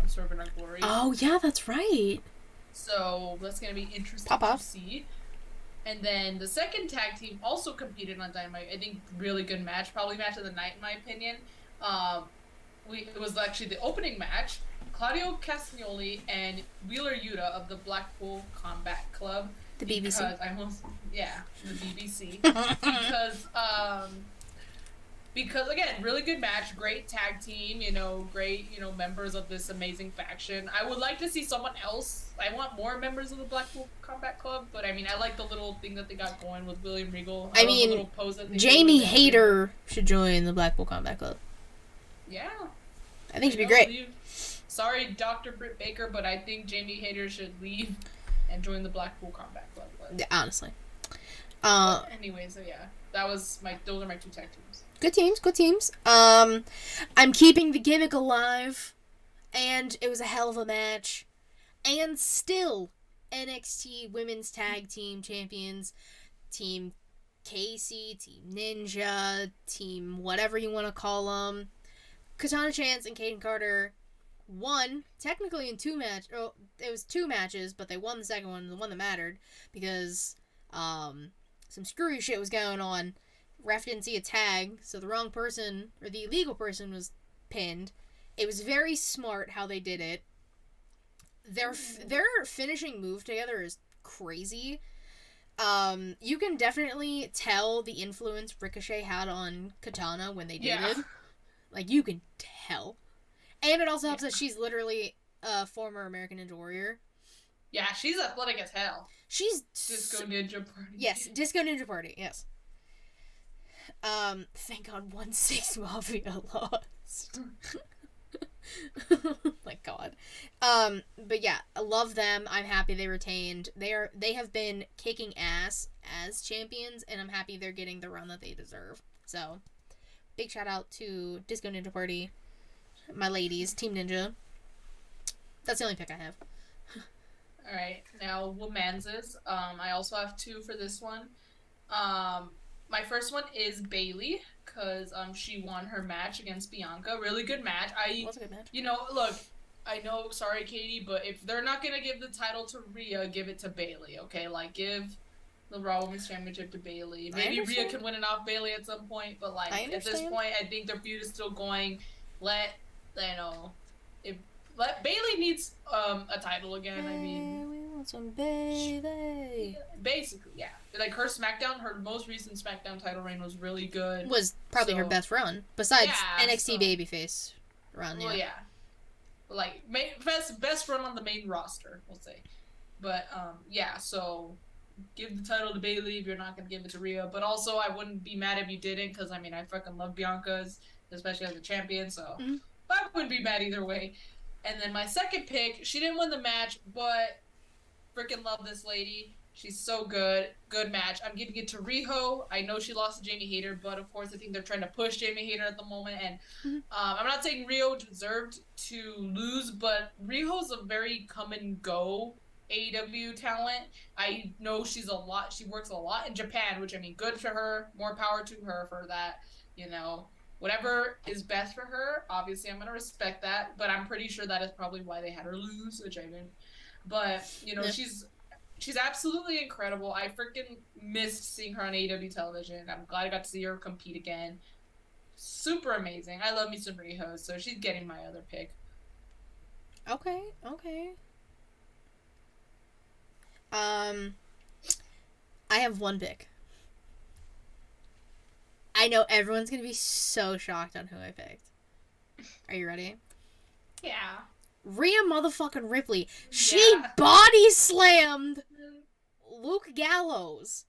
Swerve in Our Glory. Oh yeah, that's right. So that's gonna be interesting to see. And then the second tag team also competed on Dynamite. I think really good match, probably match of the night in my opinion. It was actually the opening match. Claudio Castagnoli and Wheeler Yuta of the Blackpool Combat Club. The BBC. The BBC. Because because again, really good match, great tag team, great, members of this amazing faction. I would like to see someone else. I want more members of the Blackpool Combat Club, but I mean, I like the little thing that they got going with William Regal. I love the little pose that they Jamie Hayter should join the Blackpool Combat Club. Yeah. I think she'd be great. Sorry, Dr. Britt Baker, but I think Jamie Hayter should leave and join the Blackpool Combat Club. Yeah, honestly. Anyway, so yeah. Those are my 2 tag teams. Good teams. I'm keeping the gimmick alive, and it was a hell of a match. And still, NXT Women's Tag Team Champions, Team Casey, Team Ninja, Team whatever you want to call them, Katana Chance and Kaden Carter won, technically in 2 matches. Oh, it was 2 matches, but they won the second one, the one that mattered, because some screwy shit was going on. Ref didn't see a tag, so the wrong person, or the illegal person, was pinned. It was very smart how they did it. Their finishing move together is crazy. You can definitely tell the influence Ricochet had on Katana when they did it. Like, you can tell. And it also helps that she's literally a former American Ninja Warrior. Yeah, she's athletic as hell. She's... Disco Ninja Party. Yes, Disco Ninja Party, yes. Thank God 1-6 Mafia lost. Oh my God. But yeah, I love them. I'm happy they retained. They have been kicking ass as champions, and I'm happy they're getting the run that they deserve. So, big shout out to Disco Ninja Party, my ladies, Team Ninja. That's the only pick I have. Alright, now women's. I also have 2 for this one. My first one is Bayley, because she won her match against Bianca. Really good match. It was a good match. Look, I know, sorry, Katie, but if they're not going to give the title to Rhea, give it to Bayley, okay? Like, give the Raw Women's Championship to Bayley. Maybe Rhea can win it off Bayley at some point, but, like, at this point, I think their feud is still going. Let Bayley needs a title again. I mean, we want some Bayley. Basically, yeah. Like her most recent SmackDown title reign was really good. Was probably her best run, besides NXT babyface run. Well, yeah. Like best run on the main roster, we'll say. But yeah. So give the title to Bayley if you're not gonna give it to Rhea. But also, I wouldn't be mad if you didn't, because I mean, I fucking love Bianca's, especially as a champion. So I wouldn't be mad either way. And then my second pick, she didn't win the match, but freaking love this lady. She's so good. Good match. I'm giving it to Riho. I know she lost to Jamie Hayter, but of course I think they're trying to push Jamie Hayter at the moment. And I'm not saying Riho deserved to lose, but Riho's a very come and go AEW talent. I know she works a lot in Japan, which I mean, good for her. More power to her for that, Whatever is best for her, obviously I'm going to respect that, but I'm pretty sure that is probably why they had her lose, which I didn't. But, she's absolutely incredible. I freaking missed seeing her on AEW television. I'm glad I got to see her compete again. Super amazing. I love me some Riho, so she's getting my other pick. Okay. I have 1 pick. I know everyone's gonna be so shocked on who I picked. Are you ready? Yeah. Rhea motherfucking Ripley. She body slammed Luke Gallows.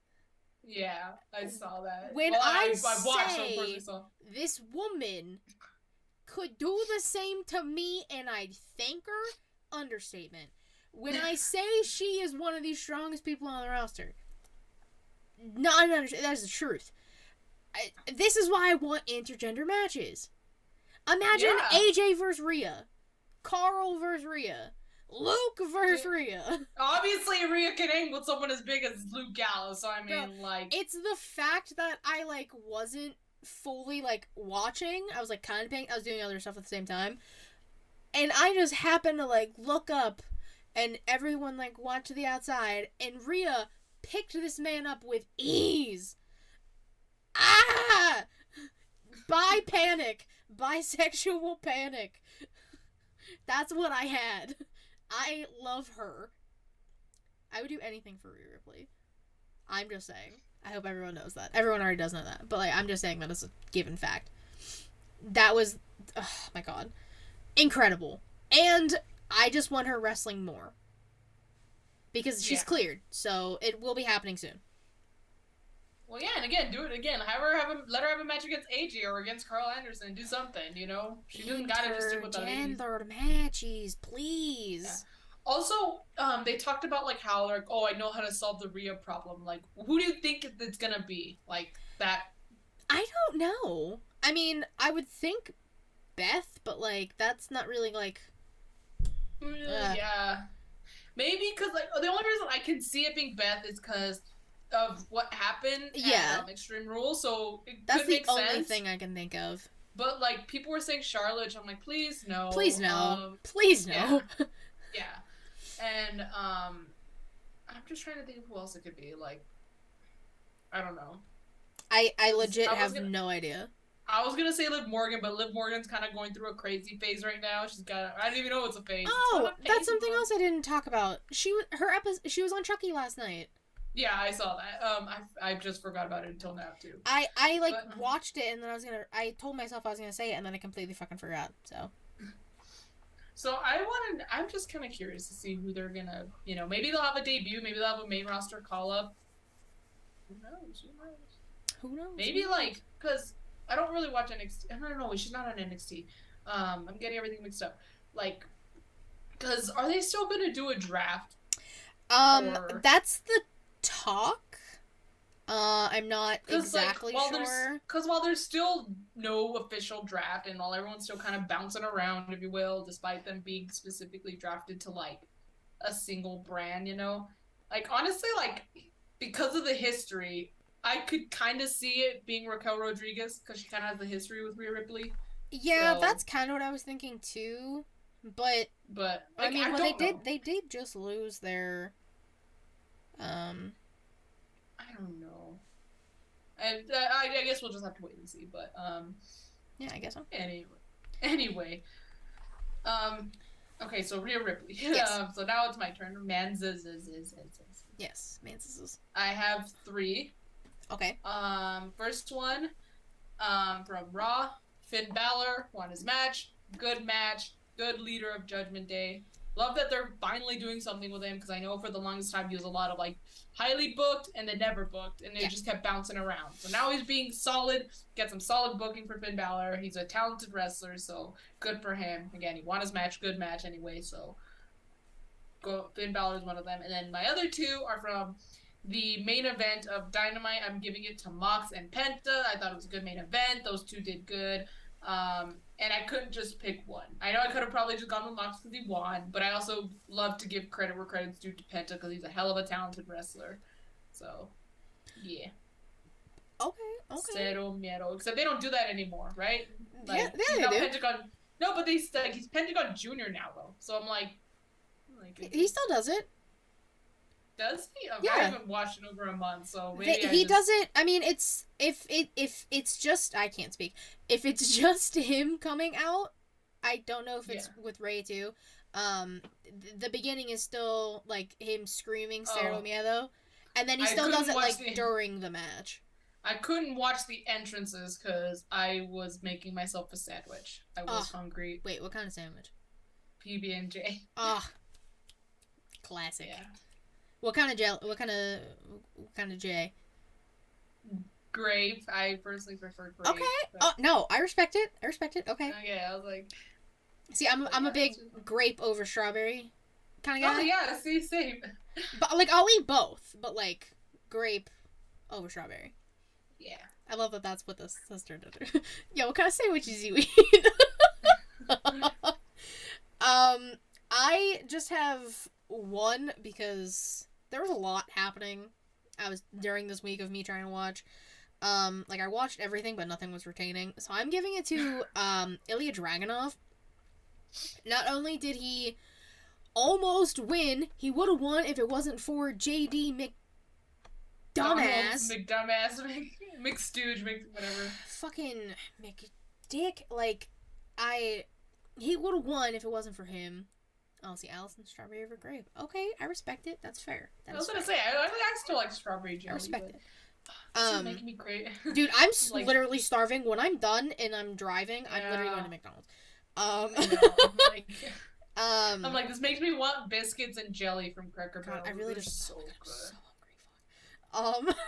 Yeah, I saw that. When I say this woman could do the same to me and I'd thank her, understatement. When I say she is one of the strongest people on the roster, not understand. That is the truth. This is why I want intergender matches. Imagine AJ versus Rhea, Carl versus Rhea, Luke versus Rhea. Obviously, Rhea can hang with someone as big as Luke Gallows. So I mean, it's the fact that I wasn't fully watching. I was kind of paying. I was doing other stuff at the same time, and I just happened to look up, and everyone went to the outside, and Rhea picked this man up with ease. Ah! Bisexual panic. That's what I had. I love her. I would do anything for Rhea Ripley. I'm just saying. I hope everyone knows that. Everyone already does know that. But I'm just saying that as a given fact. that was, oh my god, incredible. And I just want her wrestling more because she's Yeah. cleared, so it will be happening soon. Well, yeah, and again, do it again. Let her have a match against AJ or against Carl Anderson. Do something, you know. She doesn't gotta just stick with the ladies. Intergender matches, Yeah. please. Also, they talked about like how like, oh, I know how to solve the Rhea problem. Like, who do you think it's gonna be? Like that. I don't know. I mean, I would think Beth, but like that's not really like. Yeah, maybe because like the only reason I can see it being Beth is because of what happened Yeah, at Extreme Rules, so it that's could the make only sense. thing I can think of. But like people were saying Charlotte, I'm like, please Please no. no. Please Yeah, no. yeah, and I'm just trying to think of who else it could be. Like, I don't know. I 'Cause legit have no idea. I was gonna say Liv Morgan, but Liv Morgan's kind of going through a crazy phase right now. She's got I don't even know it's a phase. It's not Oh, a that's phase, something but else I didn't talk about. She was on Chucky last night. yeah, I saw that. I just forgot about it until now too. I like But watched it and then I told myself I was gonna say it and then I completely fucking forgot. So so I'm just kind of curious to see who they're gonna, maybe they'll have a debut, maybe they'll have a main roster call up. Who knows? Who knows? who knows? Maybe like, cause I don't really watch NXT. I don't know. She's not on NXT. I'm getting everything mixed up. Like, cause are they still gonna do a draft? Or That's the talk. I'm not exactly sure. While there's still no official draft and while everyone's still kind of bouncing around, if you will, despite them being specifically drafted to like a single brand, like honestly, like because of the history, I could kind of see it being Raquel Rodriguez because she kind of has the history with Rhea Ripley. Yeah, So, that's kind of what I was thinking too. But like, I mean, I well, don't know. they did just lose their I don't know. And I guess we'll just have to wait and see. But yeah, I guess so. Anyway, um, okay, so Rhea Ripley. Yes. So now it's my turn. Yes, Manses. I have 3. Okay. First one, from Raw, Finn Balor won his match. Good leader of Judgment Day. Love that they're finally doing something with him because I know for the longest time he was a lot of like highly booked and then never booked and it just kept bouncing around. So now he's being solid, get some solid booking for Finn Balor. He's a talented wrestler, so good for him. Again, he won his match, good match anyway, so Finn Balor is one of them. And then my other 2 are from the main event of Dynamite. I'm giving it to Mox and Penta. I thought it was a good main event. Those 2 did good. And I couldn't just pick one. I know I could have probably just gone with Mox because he won, but I also love to give credit where credit's due to Penta because he's a hell of a talented wrestler. So, yeah. Okay. Cero miedo. Except they don't do that anymore, right? Like, Yeah, he's they now do. Pentagon. No, but he's Pentagon Junior now though. So I'm like he still does it. Does he? Okay, Yeah. I haven't watched in over a month, so maybe he does it. I mean, it's if it's just I can't speak. If it's just him coming out, I don't know if it's with Ray too. The beginning is still like him screaming "Cero Miedo," and then he still does it like during the match. I couldn't watch the entrances because I was making myself a sandwich. I was hungry. Wait, what kind of sandwich? PB&J. Classic. Yeah. What kind of gel? What kind of J? Grape. I personally prefer grape. Okay. Oh no, I respect it. Okay. Okay, I was like. See, I'm a big grape over strawberry kind of guy. Oh yeah, see, same. But like, I'll eat both, but like, grape over strawberry. Yeah. I love that. That's what this turned into. Yeah, what kind of sandwiches you eat? I just have one because there was a lot happening. During this week of me trying to watch. Like I watched everything, but nothing was retaining. So I'm giving it to Ilya Dragunov. Not only did he almost win, he would have won if it wasn't for JD McDumbass. McStooge, whatever. Fucking McDick. Like, he would have won if it wasn't for him. Oh, see, Allison Strawberry over grape. Okay, I respect it. That's fair. I was gonna say, I still like strawberry jelly. I respect it. This is making me great. Dude, I'm like, literally starving. When I'm done and I'm driving, yeah. I'm literally going to McDonald's. I know. I'm like, this makes me want biscuits and jelly from Cracker God, Barrel. I really They're just so I'm good. so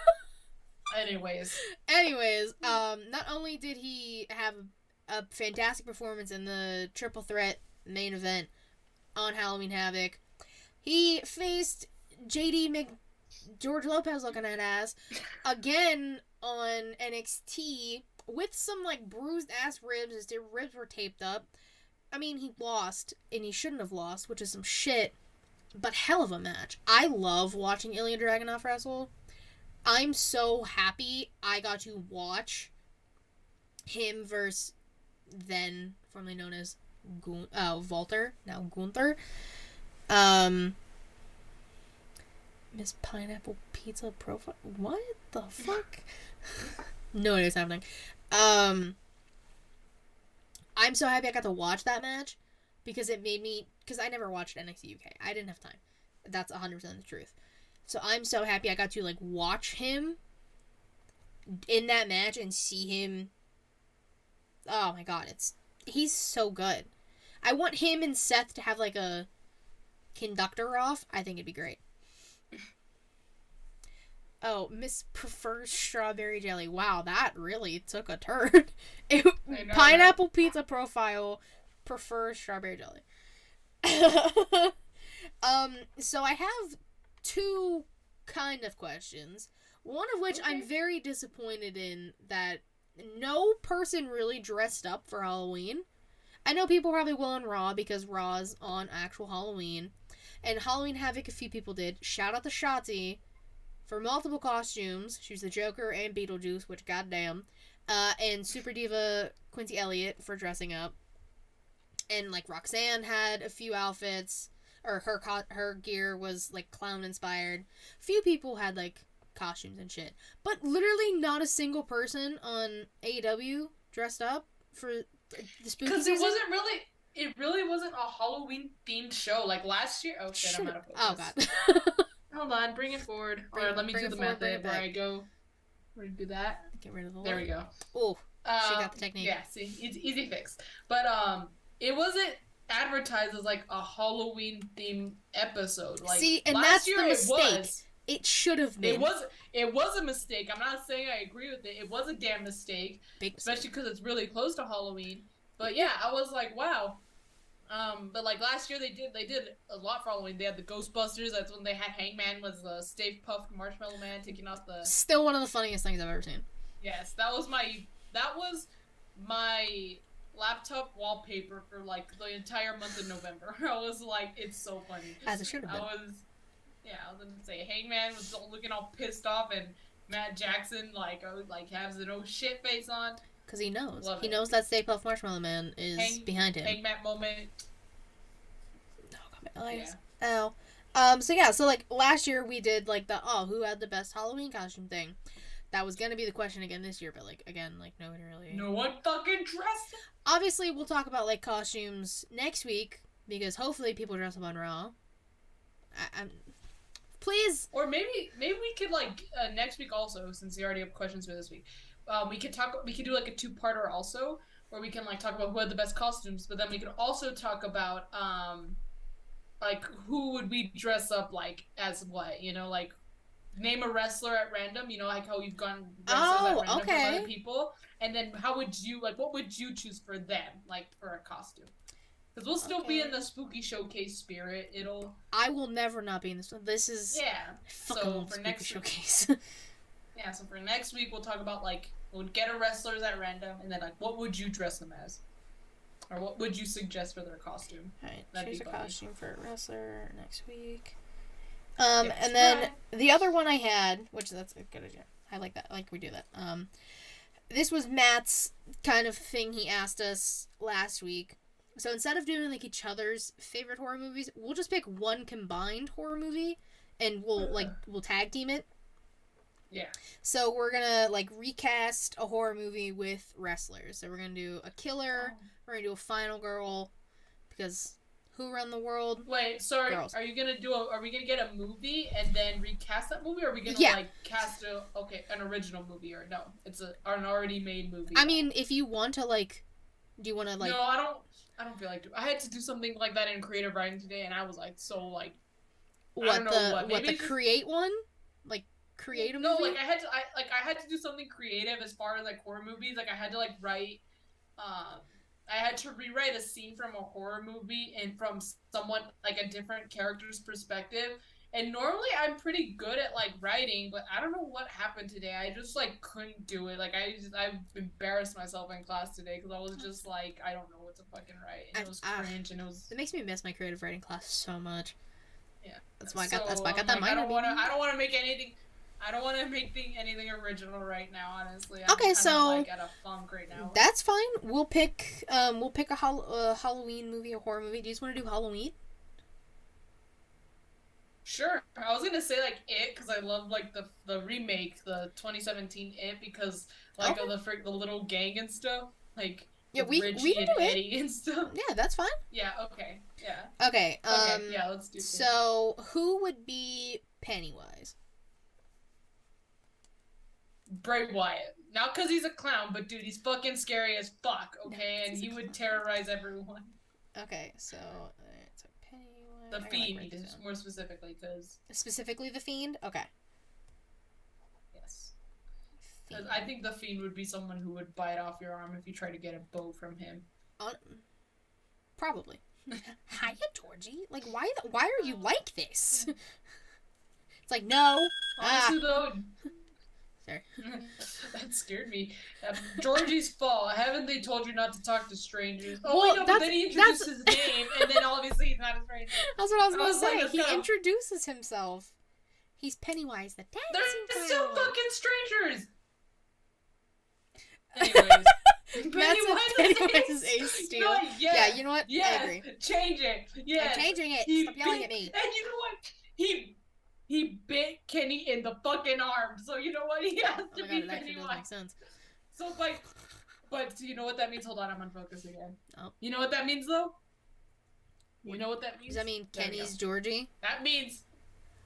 hungry. Anyways, not only did he have a fantastic performance in the triple threat main event on Halloween Havoc, he faced George Lopez looking at ass again on NXT with some like bruised ass ribs. His ribs were taped up. I mean, he lost, and he shouldn't have lost, which is some shit, but hell of a match. I love watching Ilya Dragunov wrestle. I'm so happy I got to watch him versus then formerly known as Walter, now Gunther. Miss Pineapple Pizza Profile. What the fuck? No idea what's happening. I'm so happy I got to watch that match because it made me. Because I never watched NXT UK. I didn't have time. That's 100% the truth. So I'm so happy I got to like watch him in that match and see him. Oh my god, he's so good. I want him and Seth to have like a conductor off. I think it'd be great. Oh, Miss prefers strawberry jelly. Wow, that really took a turn. Pineapple right? Pizza Profile prefers strawberry jelly. So I have two kind of questions. One of which I'm very disappointed in that no person really dressed up for Halloween. I know people probably will on Raw because Raw's on actual Halloween. And Halloween Havoc, a few people did. Shout out to Shotzi for multiple costumes. She was the Joker and Beetlejuice, which goddamn. And Super Diva Quincy Elliott for dressing up. And like Roxanne had a few outfits, or her gear was like clown inspired. Few people had like costumes and shit, but literally not a single person on AEW dressed up for the spooky season. Because it really wasn't a Halloween themed show like last year. Oh shit, I'm out of focus. Oh god. Hold on, bring it forward. Or let me do the method where I go. Where do that? Get rid of the light. There we go. Oh, she got the technique. Yeah, see, it's easy fix. But it wasn't advertised as like a Halloween themed episode. Like, see, and that's the mistake. It should have been. It was a mistake. I'm not saying I agree with it. It was a damn mistake. Big mistake. Especially because it's really close to Halloween. But yeah, I was like, wow. But like last year they did a lot for Halloween. They had the Ghostbusters. That's when they had Hangman was the Stay Puft Marshmallow Man taking off the. Still one of the funniest things I've ever seen. Yes, that was my laptop wallpaper for like the entire month of November. I was like, it's so funny. As it should have been. I was gonna say Hangman was looking all pissed off, and Matt Jackson has an oh shit face on. Because he knows. He knows that Stay Puft Marshmallow Man is behind him. Hangman moment. Oh, God, my eyes. Yeah. Ow. So like last year we did like the who had the best Halloween costume thing. That was gonna be the question again this year, but like again, like nobody really. No one fucking dressed. Obviously, we'll talk about like costumes next week because hopefully people dress up on Raw. Please. Or maybe we could like next week also, since you already have questions for this week. We could do like a two-parter also, where we can like talk about who had the best costumes, but then we could also talk about like who would we dress up like as what, like name a wrestler at random, like how you've gone wrestlers at random from other people, and then what would you choose for them, like for a costume? Because we'll still be in the spooky showcase spirit. I will never not be in this one. This is so for next showcase. Yeah, so for next week we'll talk about like we'll get a wrestlers at random, and then like what would you dress them as, or what would you suggest for their costume? Alright, choose a costume for a wrestler next week. And then the other one I had, which that's a good idea. I like that. I like we do that. This was Matt's kind of thing he asked us last week. So instead of doing like each other's favorite horror movies, we'll just pick one combined horror movie, and we'll tag team it. Yeah. So we're gonna like recast a horror movie with wrestlers. So we're gonna do a killer. We're gonna do a final girl, because Who Run the World? Wait, sorry. Girls. Are we gonna get a movie and then recast that movie, or are we gonna like cast an original movie, or no? It's an already made movie. I mean, if you want to like, do you want to like? No, I don't. I don't feel like I had to do something like that in creative writing today, and I was like so like. What I don't know what the create one? Like create a movie? No, like I had to do something creative as far as like horror movies. Like I had to like write. I had to rewrite a scene from a horror movie and from someone like a different character's perspective. And normally I'm pretty good at like writing, but I don't know what happened today. I just like couldn't do it. Like I embarrassed myself in class today because I was just like I don't know what to fucking write. And it was cringe and it was. It makes me miss my creative writing class so much. Yeah, that's why I got that minor. I don't want to make anything. I don't want to make anything original right now, honestly. Okay, so like at a funk right now. That's fine. We'll pick a Halloween movie, a horror movie. Do you just want to do Halloween? Sure. I was gonna say like It because I love like the remake, the 2017 It because like of the little gang and stuff, like Richie and Eddie and stuff. Yeah, that's fine. Yeah. Okay. Yeah. Okay. Yeah. Let's do it. So who would be Pennywise? Bray Wyatt. Not because he's a clown, but dude, he's fucking scary as fuck, okay? And he would terrorize everyone. Okay, so Pennywise. The Fiend, more specifically, because... Specifically the Fiend? Okay. Yes. Because I think the Fiend would be someone who would bite off your arm if you try to get a bow from him. Probably. Hiya, Georgie. Like, why are you like this? It's like, no. Honestly, though... Sorry. That scared me. Georgie's fault. Haven't they told you not to talk to strangers? Oh, well, no, but then he introduced his name, and then obviously he's not a stranger. That's what I was going to say. Like, he introduces himself. He's Pennywise the dancing They're clown. still fucking strangers! Anyways. Pennywise is Ace Steel. You know what? Yeah, you know what? Yes. I agree. Change it. Yeah. I'm changing it. Stop yelling at me. And you know what? He bit Kenny in the fucking arm, so you know what? He has to be God, it actually does make sense. So like, but you know what that means? Hold on, I'm unfocused again. Oh. You know what that means though? You know what that means? Does that mean Kenny's Georgie? That means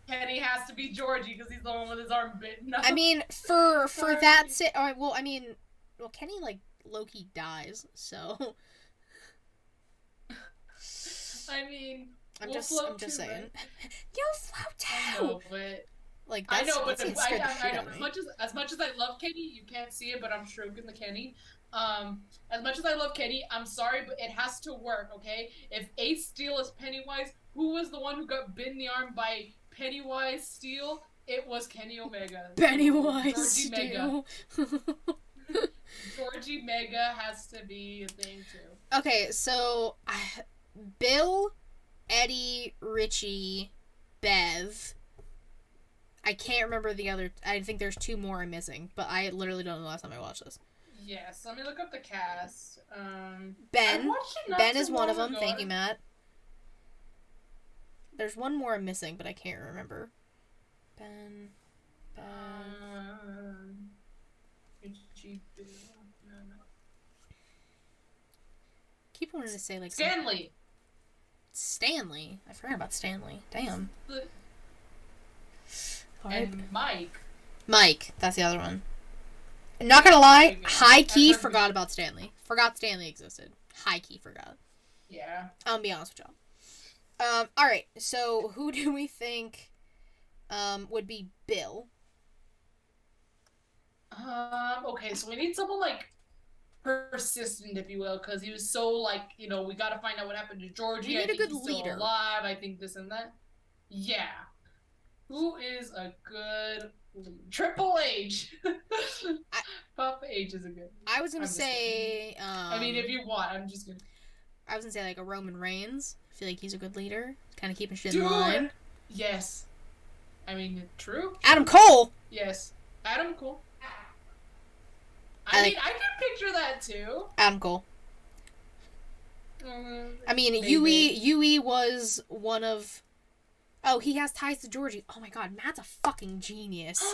Kenny has to be Georgie because he's the one with his arm bitten. No. I mean, for that Kenny like Loki dies, so. I mean. I'm just saying. Right? You float too. I know, but like I know, but I know as much as I love Kenny, you can't see it, but I'm stroking the Kenny. As much as I love Kenny, I'm sorry, but it has to work, okay? If Ace Steel is Pennywise, who was the one who got bitten in the arm by Pennywise Steel? It was Kenny Omega. Pennywise Steel. Georgie Mega has to be a thing too. Okay, so Bill, Eddie, Richie, Bev. I can't remember the other. I think there's two more I'm missing, but I literally don't know the last time I watched this. Yes, let me look up the cast. Ben. Ben is one of them. Thank you, Matt. There's one more I'm missing, but I can't remember. Ben. Richie, Bill. No. Keep wanting to say like Stanley. Stanley. I forgot about Stanley. Damn. And Mike. Mike. That's the other one. Not gonna lie, high key forgot about Stanley. Forgot Stanley existed. High key forgot. Yeah. I'll be honest with y'all. Alright, so who do we think would be Bill? Okay, so we need someone like persistent, if you will, because he was so like, we gotta find out what happened to Georgie. We need a good leader. Alive, I think this and that. Yeah. Who is a good leader? Triple H. Papa H is a good leader. I was gonna say. I mean, if you want, I'm just gonna. I was gonna say like a Roman Reigns. I feel like he's a good leader, kind of keeping shit in line. Yes. I mean, true. Adam Cole. Yes. Adam Cole. I can picture that too. Adam Cole. I mean, Yui was one of. Oh, he has ties to Georgie. Oh my god, Matt's a fucking genius.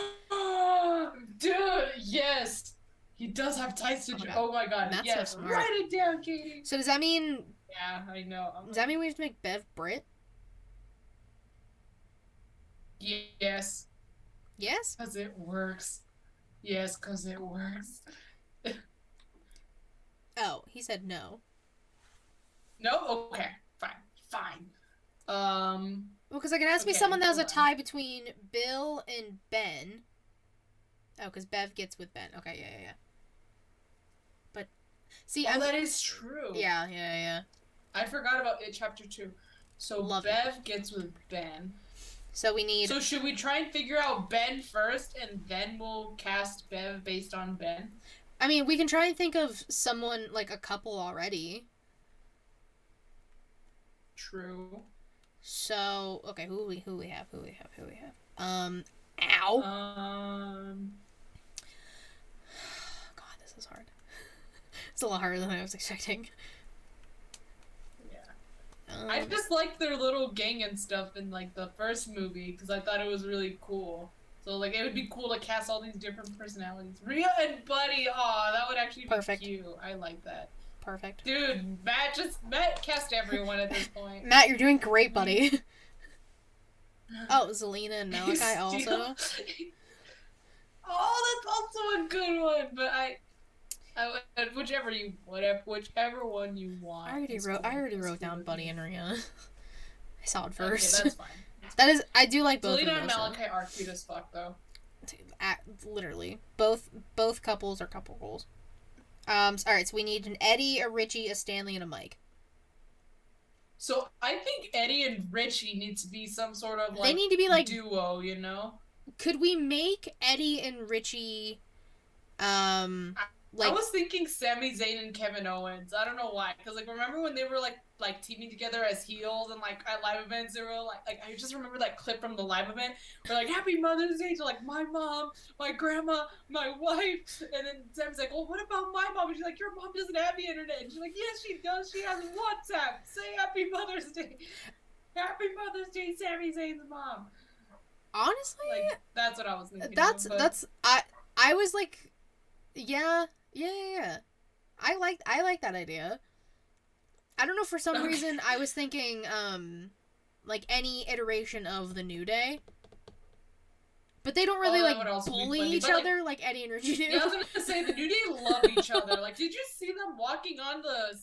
Dude, yes. He does have ties to Georgie. Oh my god, Matt's yes. so smart. Write it down, Katie. So does that mean Yeah, I know. I'm Does like, that mean we have to make Bev Brit? yes, Yes? because it works. Yes, because it works. Oh, he said no. No? Okay, fine, fine. Well, because like, it has to be someone Okay, that has a hold on. tie between Bill and Ben. Oh, because Bev gets with Ben. Okay, yeah. But, see, Oh, that is true. Yeah. I forgot about it, chapter 2. So Love it. Bev gets with Ben. So we need. So should we try and figure out Ben first, and then we'll cast Bev based on Ben? I mean, we can try and think of someone, like, a couple already. True. So, okay, who we have? Ow. Um, God, this is hard. It's a lot harder than I was expecting. yeah. I just liked their little gang and stuff in like the first movie because I thought it was really cool. So like it would be cool to cast all these different personalities. Rhea and Buddy, aw, that would actually be Perfect. cute. I like that. Perfect. Dude, Matt cast everyone at this point. Matt, you're doing great, buddy. Oh, Zelina and Malachi also. Oh, that's also a good one. But whichever one you want. I already wrote down Buddy and Rhea. I saw it first. Okay, that's fine. That is, I do like both of Zelina them. and Malachi are cute as fuck, though. Literally, both couples are couple goals. All right, so we need an Eddie, a Richie, a Stanley, and a Mike. So I think Eddie and Richie need to be some sort of like they need to be like duo, you know? Could we make Eddie and Richie, I was thinking Sami Zayn and Kevin Owens. I don't know why, because like remember when they were like teaming together as heels and like at live events they were like I just remember that clip from the live event where like Happy Mother's Day to like my mom, my grandma, my wife, and then Sami's like, well, what about my mom? And she's like, your mom doesn't have the internet. And she's like, yes, she does. She has WhatsApp. Say Happy Mother's Day. Happy Mother's Day, Sami Zayn's mom. Honestly, like that's what I was thinking. I was like, yeah. I like that idea. I don't know, for some reason I was thinking like any iteration of the New Day. But they don't really bully each other like Eddie and Richie do. Yeah, I was gonna say the New Day love each other. Like, did you see them walking on the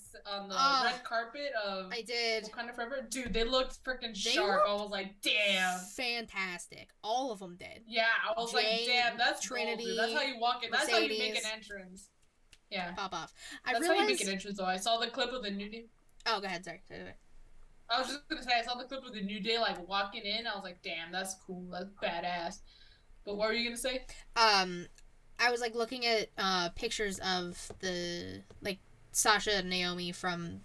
red carpet of I did. Wakanda Forever? Dude, they looked freaking sharp. I was like, damn, fantastic. All of them did. Yeah, I was like, damn, that's Trinity. Gold, dude. That's how you walk in. That's how you make an entrance. Yeah, pop off. That's how you make an entrance. Though I saw the clip of the New Day. Oh, go ahead. Sorry. I was just gonna say I saw the clip of the New Day like walking in. I was like, damn, that's cool. That's badass. But what were you gonna say? I was like looking at pictures of the like Sasha and Naomi from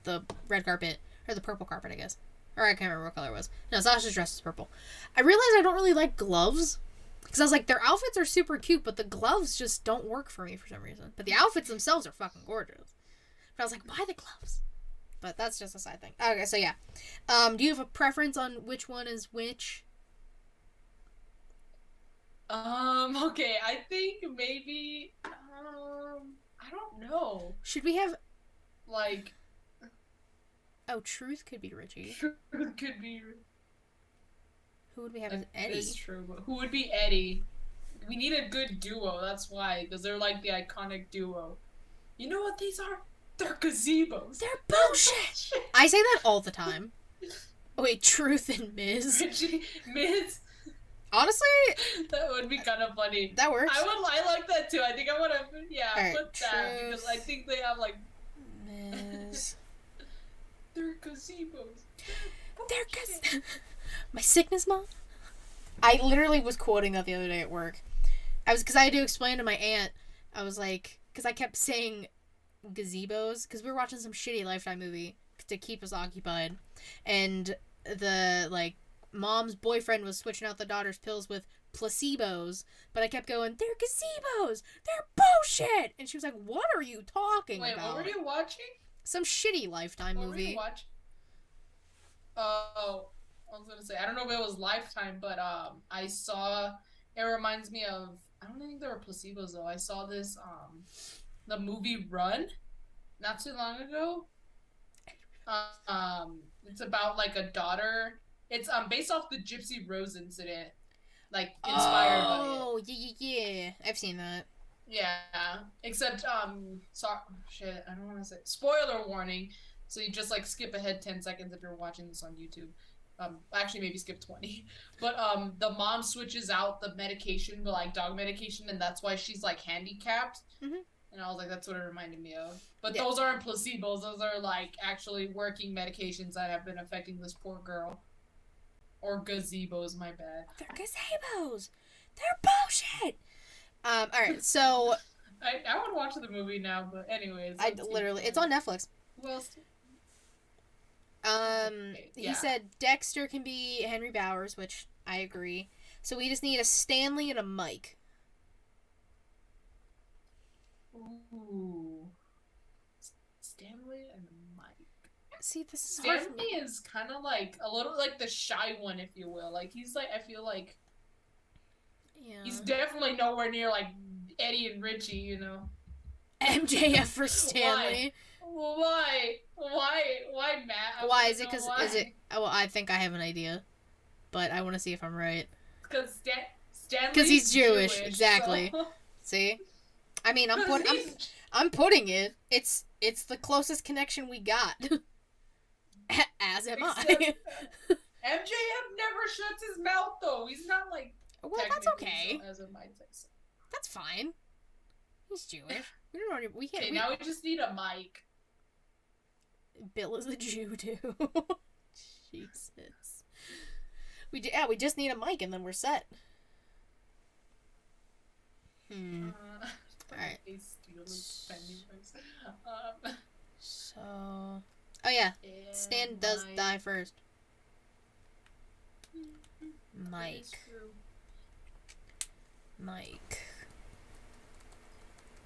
the red carpet or the purple carpet, I guess. Or I can't remember what color it was. No, Sasha's dress is purple. I realized I don't really like gloves because I was like, their outfits are super cute, but the gloves just don't work for me for some reason. But the outfits themselves are fucking gorgeous. But I was like, why the gloves? But that's just a side thing. Okay, so yeah. Do you have a preference on which one is which? Okay, I think maybe, I don't know. Should we have, like... Oh, Truth could be Richie. Truth could be... Who would we have as Eddie? It's true, but who would be Eddie? We need a good duo, that's why, because they're like the iconic duo. You know what these are? They're gazebos. They're bullshit! I say that all the time. Oh, wait, Truth and Miz. Richie, Miz... Honestly, that would be kind of funny. That works. I like that too. I think I want to, right, put that because I think they have like. Miz. They're gazebos. They're My sickness, mom. I literally was quoting that the other day at work. Because I had to explain to my aunt. I was like, because I kept saying gazebos because we were watching some shitty Lifetime movie to keep us occupied, and the mom's boyfriend was switching out the daughter's pills with placebos, but I kept going, they're gazebos! They're bullshit! And she was like, what are you talking about? Wait, what were you watching? Some shitty Lifetime movie. What were you watching? Oh, I was gonna say, I don't know if it was Lifetime, but I saw, it reminds me of, I don't think there were placebos though, I saw this, the movie Run, not too long ago. It's about like a daughter. It's based off the Gypsy Rose incident, like inspired by it. Oh, yeah. I've seen that. Yeah, except sorry, shit. I don't want to say spoiler warning. So you just like skip ahead 10 seconds if you're watching this on YouTube. Actually maybe skip 20. But the mom switches out the medication, the like dog medication, and that's why she's like handicapped. Mm-hmm. And I was like, that's what it reminded me of. But Yeah. those aren't placebos. Those are like actually working medications that have been affecting this poor girl. Or gazebos, my bad. They're gazebos. They're bullshit. Alright, so I would watch the movie now, but anyways. it's on Netflix. Who else? He said Dexter can be Henry Bowers, which I agree. So we just need a Stanley and a Mike. Ooh. Stanley and Mike. See, this is Stanley is kind of like a little like the shy one, if you will. Like he's like, I feel like he's definitely nowhere near like Eddie and Richie, you know. MJF for Stanley. Why, Matt? Why is it? Is it? Oh, I think I have an idea, but I want to see if I'm right. Because Stanley. Because he's Jewish, exactly. So... See, I mean, I'm putting it. It's the closest connection we got. As am I. MJF never shuts his mouth though. He's not like. Well, that's okay. So, as a might say so. That's fine. He's Jewish. We don't know. We can't. Okay, now we just need a mic. Bill is a Jew too. Jesus. We just need a mic and then we're set. All right. So. Oh yeah. Stan does die first. Mike.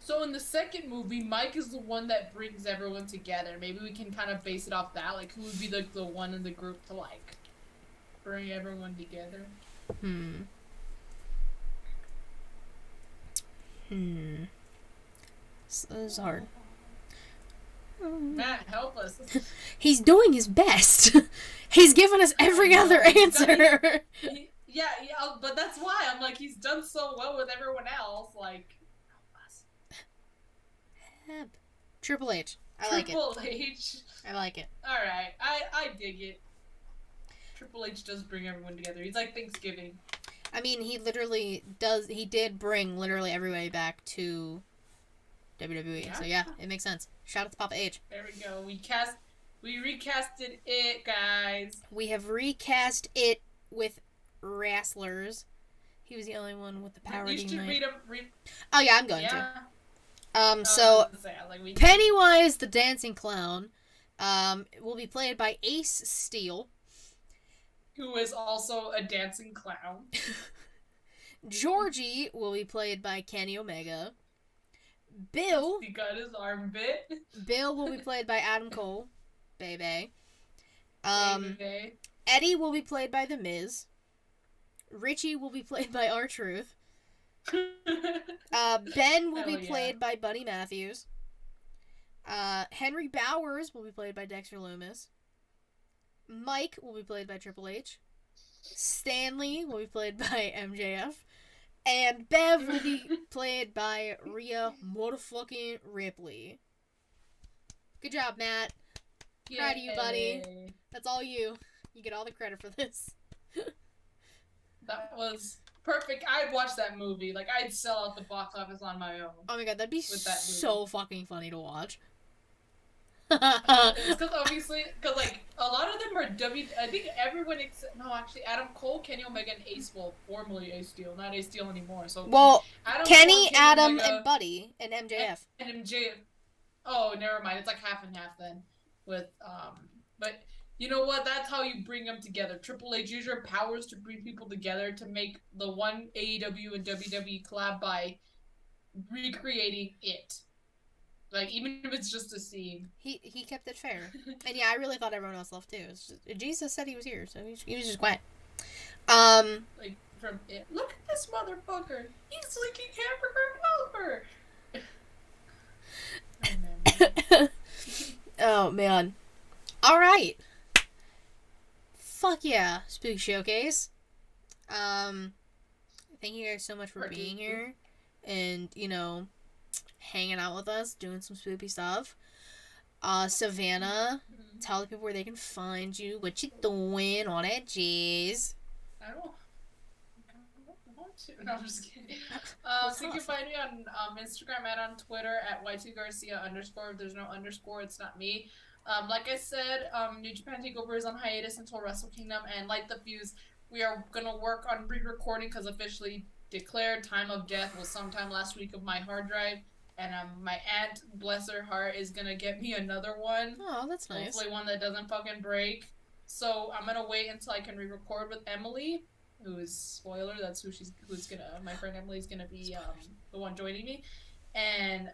So in the second movie, Mike is the one that brings everyone together. Maybe we can kind of base it off that. Like, who would be the one in the group to, like, bring everyone together? This is hard. Matt, help us. He's doing his best. He's given us every other answer. Yeah, but that's why. I'm like, he's done so well with everyone else. Like, Triple H. I like it. Triple H. I like it. Alright, I dig it. Triple H does bring everyone together. He's like Thanksgiving. I mean, he literally does. He did bring literally everybody back to WWE. Yeah. So yeah, it makes sense. Shout out to Papa H. There we go. We recasted it, guys. We have recast it with wrestlers. He was the only one with the power. You should read them. Oh yeah, I'm going to. So Pennywise the Dancing Clown, will be played by Ace Steel, who is also a dancing clown. Georgie will be played by Kenny Omega. Bill. He got his arm bit. Bill will be played by Adam Cole. Baby. Eddie will be played by The Miz. Richie will be played by R-Truth. Ben will be played by Buddy Matthews. Henry Bowers will be played by Dexter Lumis. Mike will be played by Triple H. Stanley will be played by MJF. And Bev will be played by Rhea motherfucking Ripley. Good job, Matt. Proud of you, buddy. That's all you. You get all the credit for this. That was perfect. I'd watch that movie. Like, I'd sell out the box office on my own. Oh my god, that'd be so fucking funny to watch. It's because obviously, like, a lot of them are I think everyone except, no, actually, Adam Cole, Kenny Omega, and Ace, well, formerly Ace Steel, not Ace Steel anymore. So, well, Kenny, Cole, Adam, Omega, and Buddy, and MJF. And MJF. Oh, never mind. It's like half and half then. With, but you know what? That's how you bring them together. Triple H, use your powers to bring people together to make the one AEW and WWE collab by recreating it. Like, even if it's just a scene. He kept it fair. And yeah, I really thought everyone else left too. Jesus said he was here, so he was just quiet. Like, from it. Look at this motherfucker. He's licking hamburger helper. Oh, man. All right. Fuck yeah, Spooky Showcase. Thank you guys so much for being here and, hanging out with us, doing some spooky stuff. Savannah, tell the people where they can find you, what you doing, all that jazz. I don't want to. No, I'm just kidding. So you can find me on Instagram and on Twitter at y2garcia_. If there's no underscore, it's not me. Like I said, New Japan Takeover is on hiatus until Wrestle Kingdom, and Light the Fuse, we are gonna work on re-recording because officially declared time of death was sometime last week of my hard drive, and my aunt, bless her heart, is gonna get me another one. Oh, that's nice. Hopefully one that doesn't fucking break. So I'm gonna wait until I can re-record with Emily, who is, spoiler, that's my friend Emily's gonna be the one joining me, and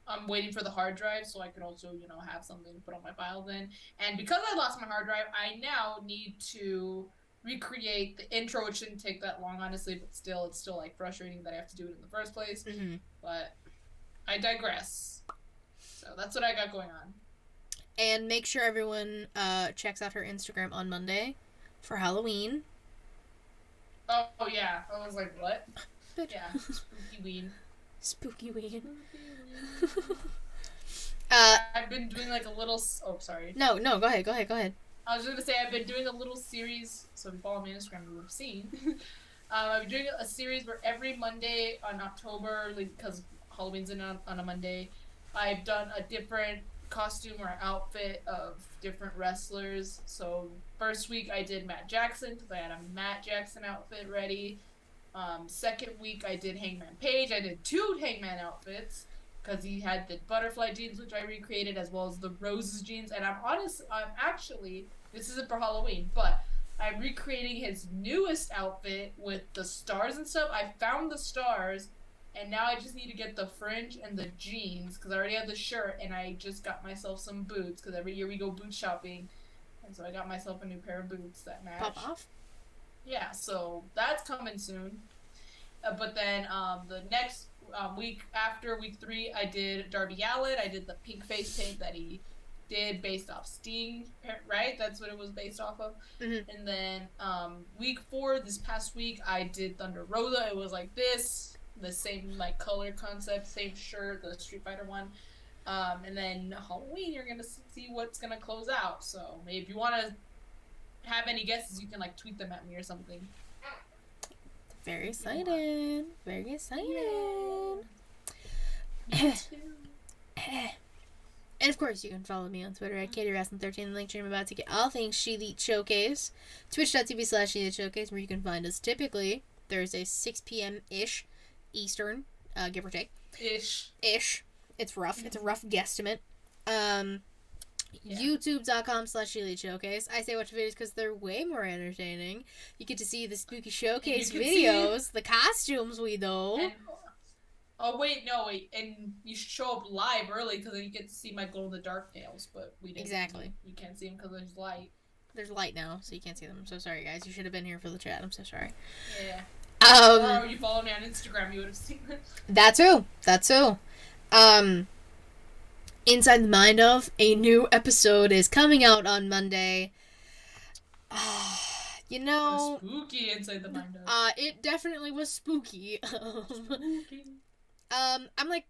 I'm waiting for the hard drive so I can also have something to put on my files in. And because I lost my hard drive, I now need to recreate the intro, which shouldn't take that long, honestly, but still, it's still like frustrating that I have to do it in the first place. Mm-hmm. But I digress. So that's what I got going on. And make sure everyone checks out her Instagram on Monday for Halloween. Oh yeah, I was like, what? Yeah, spooky ween. Spooky ween. I've been doing like a little. Oh, sorry. No, go ahead. I was gonna say I've been doing a little series. So if you follow me on Instagram, you would have seen. I've been doing a series where every Monday on October, because Halloween's on a Monday, I've done a different costume or outfit of different wrestlers. So first week I did Matt Jackson because I had a Matt Jackson outfit ready. Second week I did Hangman Page. I did 2 Hangman outfits because he had the butterfly jeans, which I recreated, as well as the roses jeans. And I'm actually, this isn't for Halloween, but I'm recreating his newest outfit with the stars and stuff. I found the stars, and now I just need to get the fringe and the jeans because I already have the shirt, and I just got myself some boots because every year we go boot shopping, and so I got myself a new pair of boots that match. Pop off. Yeah, so that's coming soon. But then the next week after week 3, I did Darby Allin. I did the pink face paint that he did based off Sting, right? That's what it was based off of. Mm-hmm. And then week 4, this past week, I did Thunder Rosa. It was like this, the same like color concept, same shirt, the Street Fighter one. And then Halloween, you're gonna see what's gonna close out. So maybe if you want to have any guesses, you can like tweet them at me or something. Very excited. Very excited. Me too. And of course, you can follow me on Twitter at KatieRaskin13. The link I'm about to get all things ShElite Showcase. Twitch.tv/ShElite Showcase, where you can find us typically Thursday, 6 p.m.-ish Eastern, give or take. Ish. It's rough. It's a rough guesstimate. YouTube.com/ShElite Showcase. I say watch videos because they're way more entertaining. You get to see the spooky showcase videos, the costumes we do. Wait, and you should show up live early because then you get to see my glow in the dark nails. But we didn't. Exactly. You can't see them because there's light. There's light now, so you can't see them. I'm so sorry, guys. You should have been here for the chat. I'm so sorry. Yeah. Or you follow me on Instagram, you would have seen it. That too. Inside the Mind of, a new episode is coming out on Monday. Spooky Inside the Mind of. It definitely was spooky. Spooky. I'm not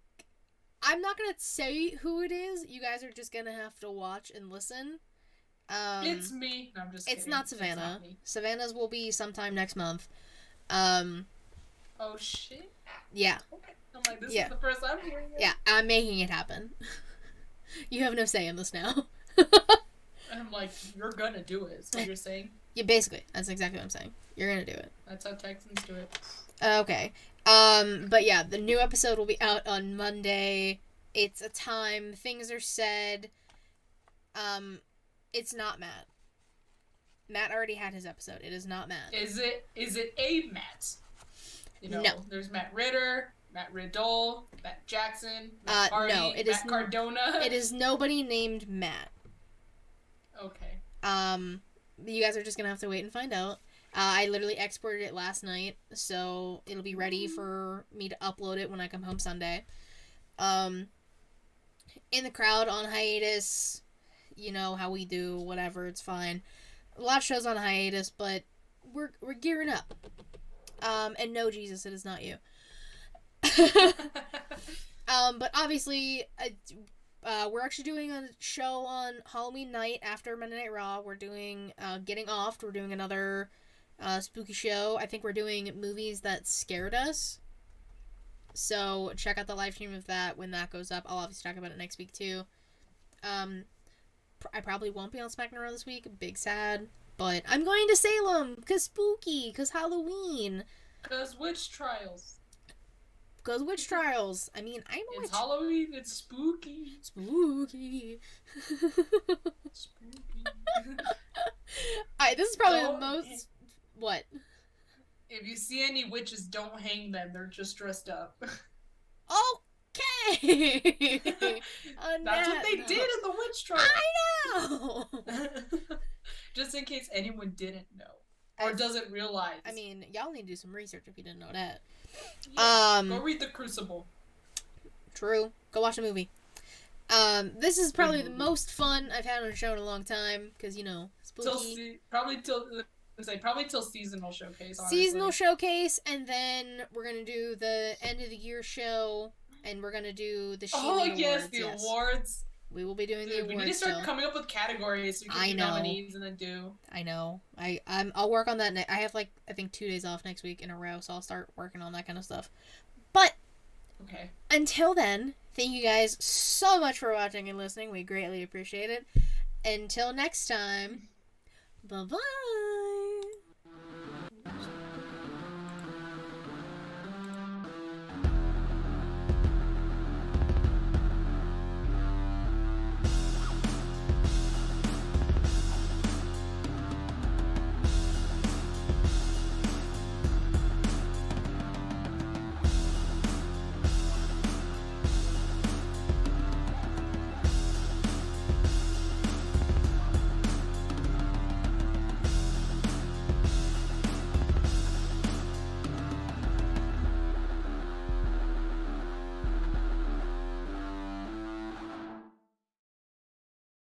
gonna say who it is. You guys are just gonna have to watch and listen. It's me. No, I'm just kidding. It's not Savannah. It's not me. Savannah's will be sometime next month. Oh shit. Yeah. Okay. I'm like, this is the first I'm hearing it. Yeah, I'm making it happen. You have no say in this now. I'm like, you're gonna do it. Is what you're saying? Yeah, basically. That's exactly what I'm saying. You're gonna do it. That's how Texans do it. Okay. But yeah, the new episode will be out on Monday. It's a time. Things are said. It's not Matt. Matt already had his episode. It is not Matt. Is it a Matt? No. There's Matt Ritter, Matt Riddle, Matt Jackson, Matt Hardy, no, it Matt is Cardona. It is nobody named Matt. Okay. You guys are just gonna have to wait and find out. I literally exported it last night, so it'll be ready for me to upload it when I come home Sunday. In the crowd on hiatus, You know how we do, whatever, it's fine. A lot of shows on hiatus, but we're gearing up. And no, Jesus, it is not you. But obviously, we're actually doing a show on Halloween night after Monday Night Raw. We're doing Getting Offed. We're doing another spooky show. I think we're doing movies that scared us. So check out the live stream of that when that goes up. I'll obviously talk about it next week too. I probably won't be on Smack and Roll this week. Big sad. But I'm going to Salem because spooky, because Halloween. Because witch trials. Because witch trials. I mean, I'm a It's witch. Halloween. It's spooky. Spooky. Spooky. Alright, this is probably the most... What? If you see any witches, don't hang them. They're just dressed up. Okay! That's what they did in the witch trial. I know! Just in case anyone didn't know. Or doesn't realize. I mean, y'all need to do some research if you didn't know that. Yeah, go read The Crucible. True. Go watch a movie. This is probably the most fun I've had on a show in a long time, because, you know, spooky. Probably till seasonal showcase, honestly. Seasonal showcase, and then we're going to do the end of the year show, and we're going to do the ShElite Awards. Yes, the awards. We will be doing the awards. We need to start coming up with categories so we can do nominees and then do. I know. I'll work on that. I have I think 2 days off next week in a row, so I'll start working on that kind of stuff. But okay. Until then, thank you guys so much for watching and listening. We greatly appreciate it. Until next time, bye-bye.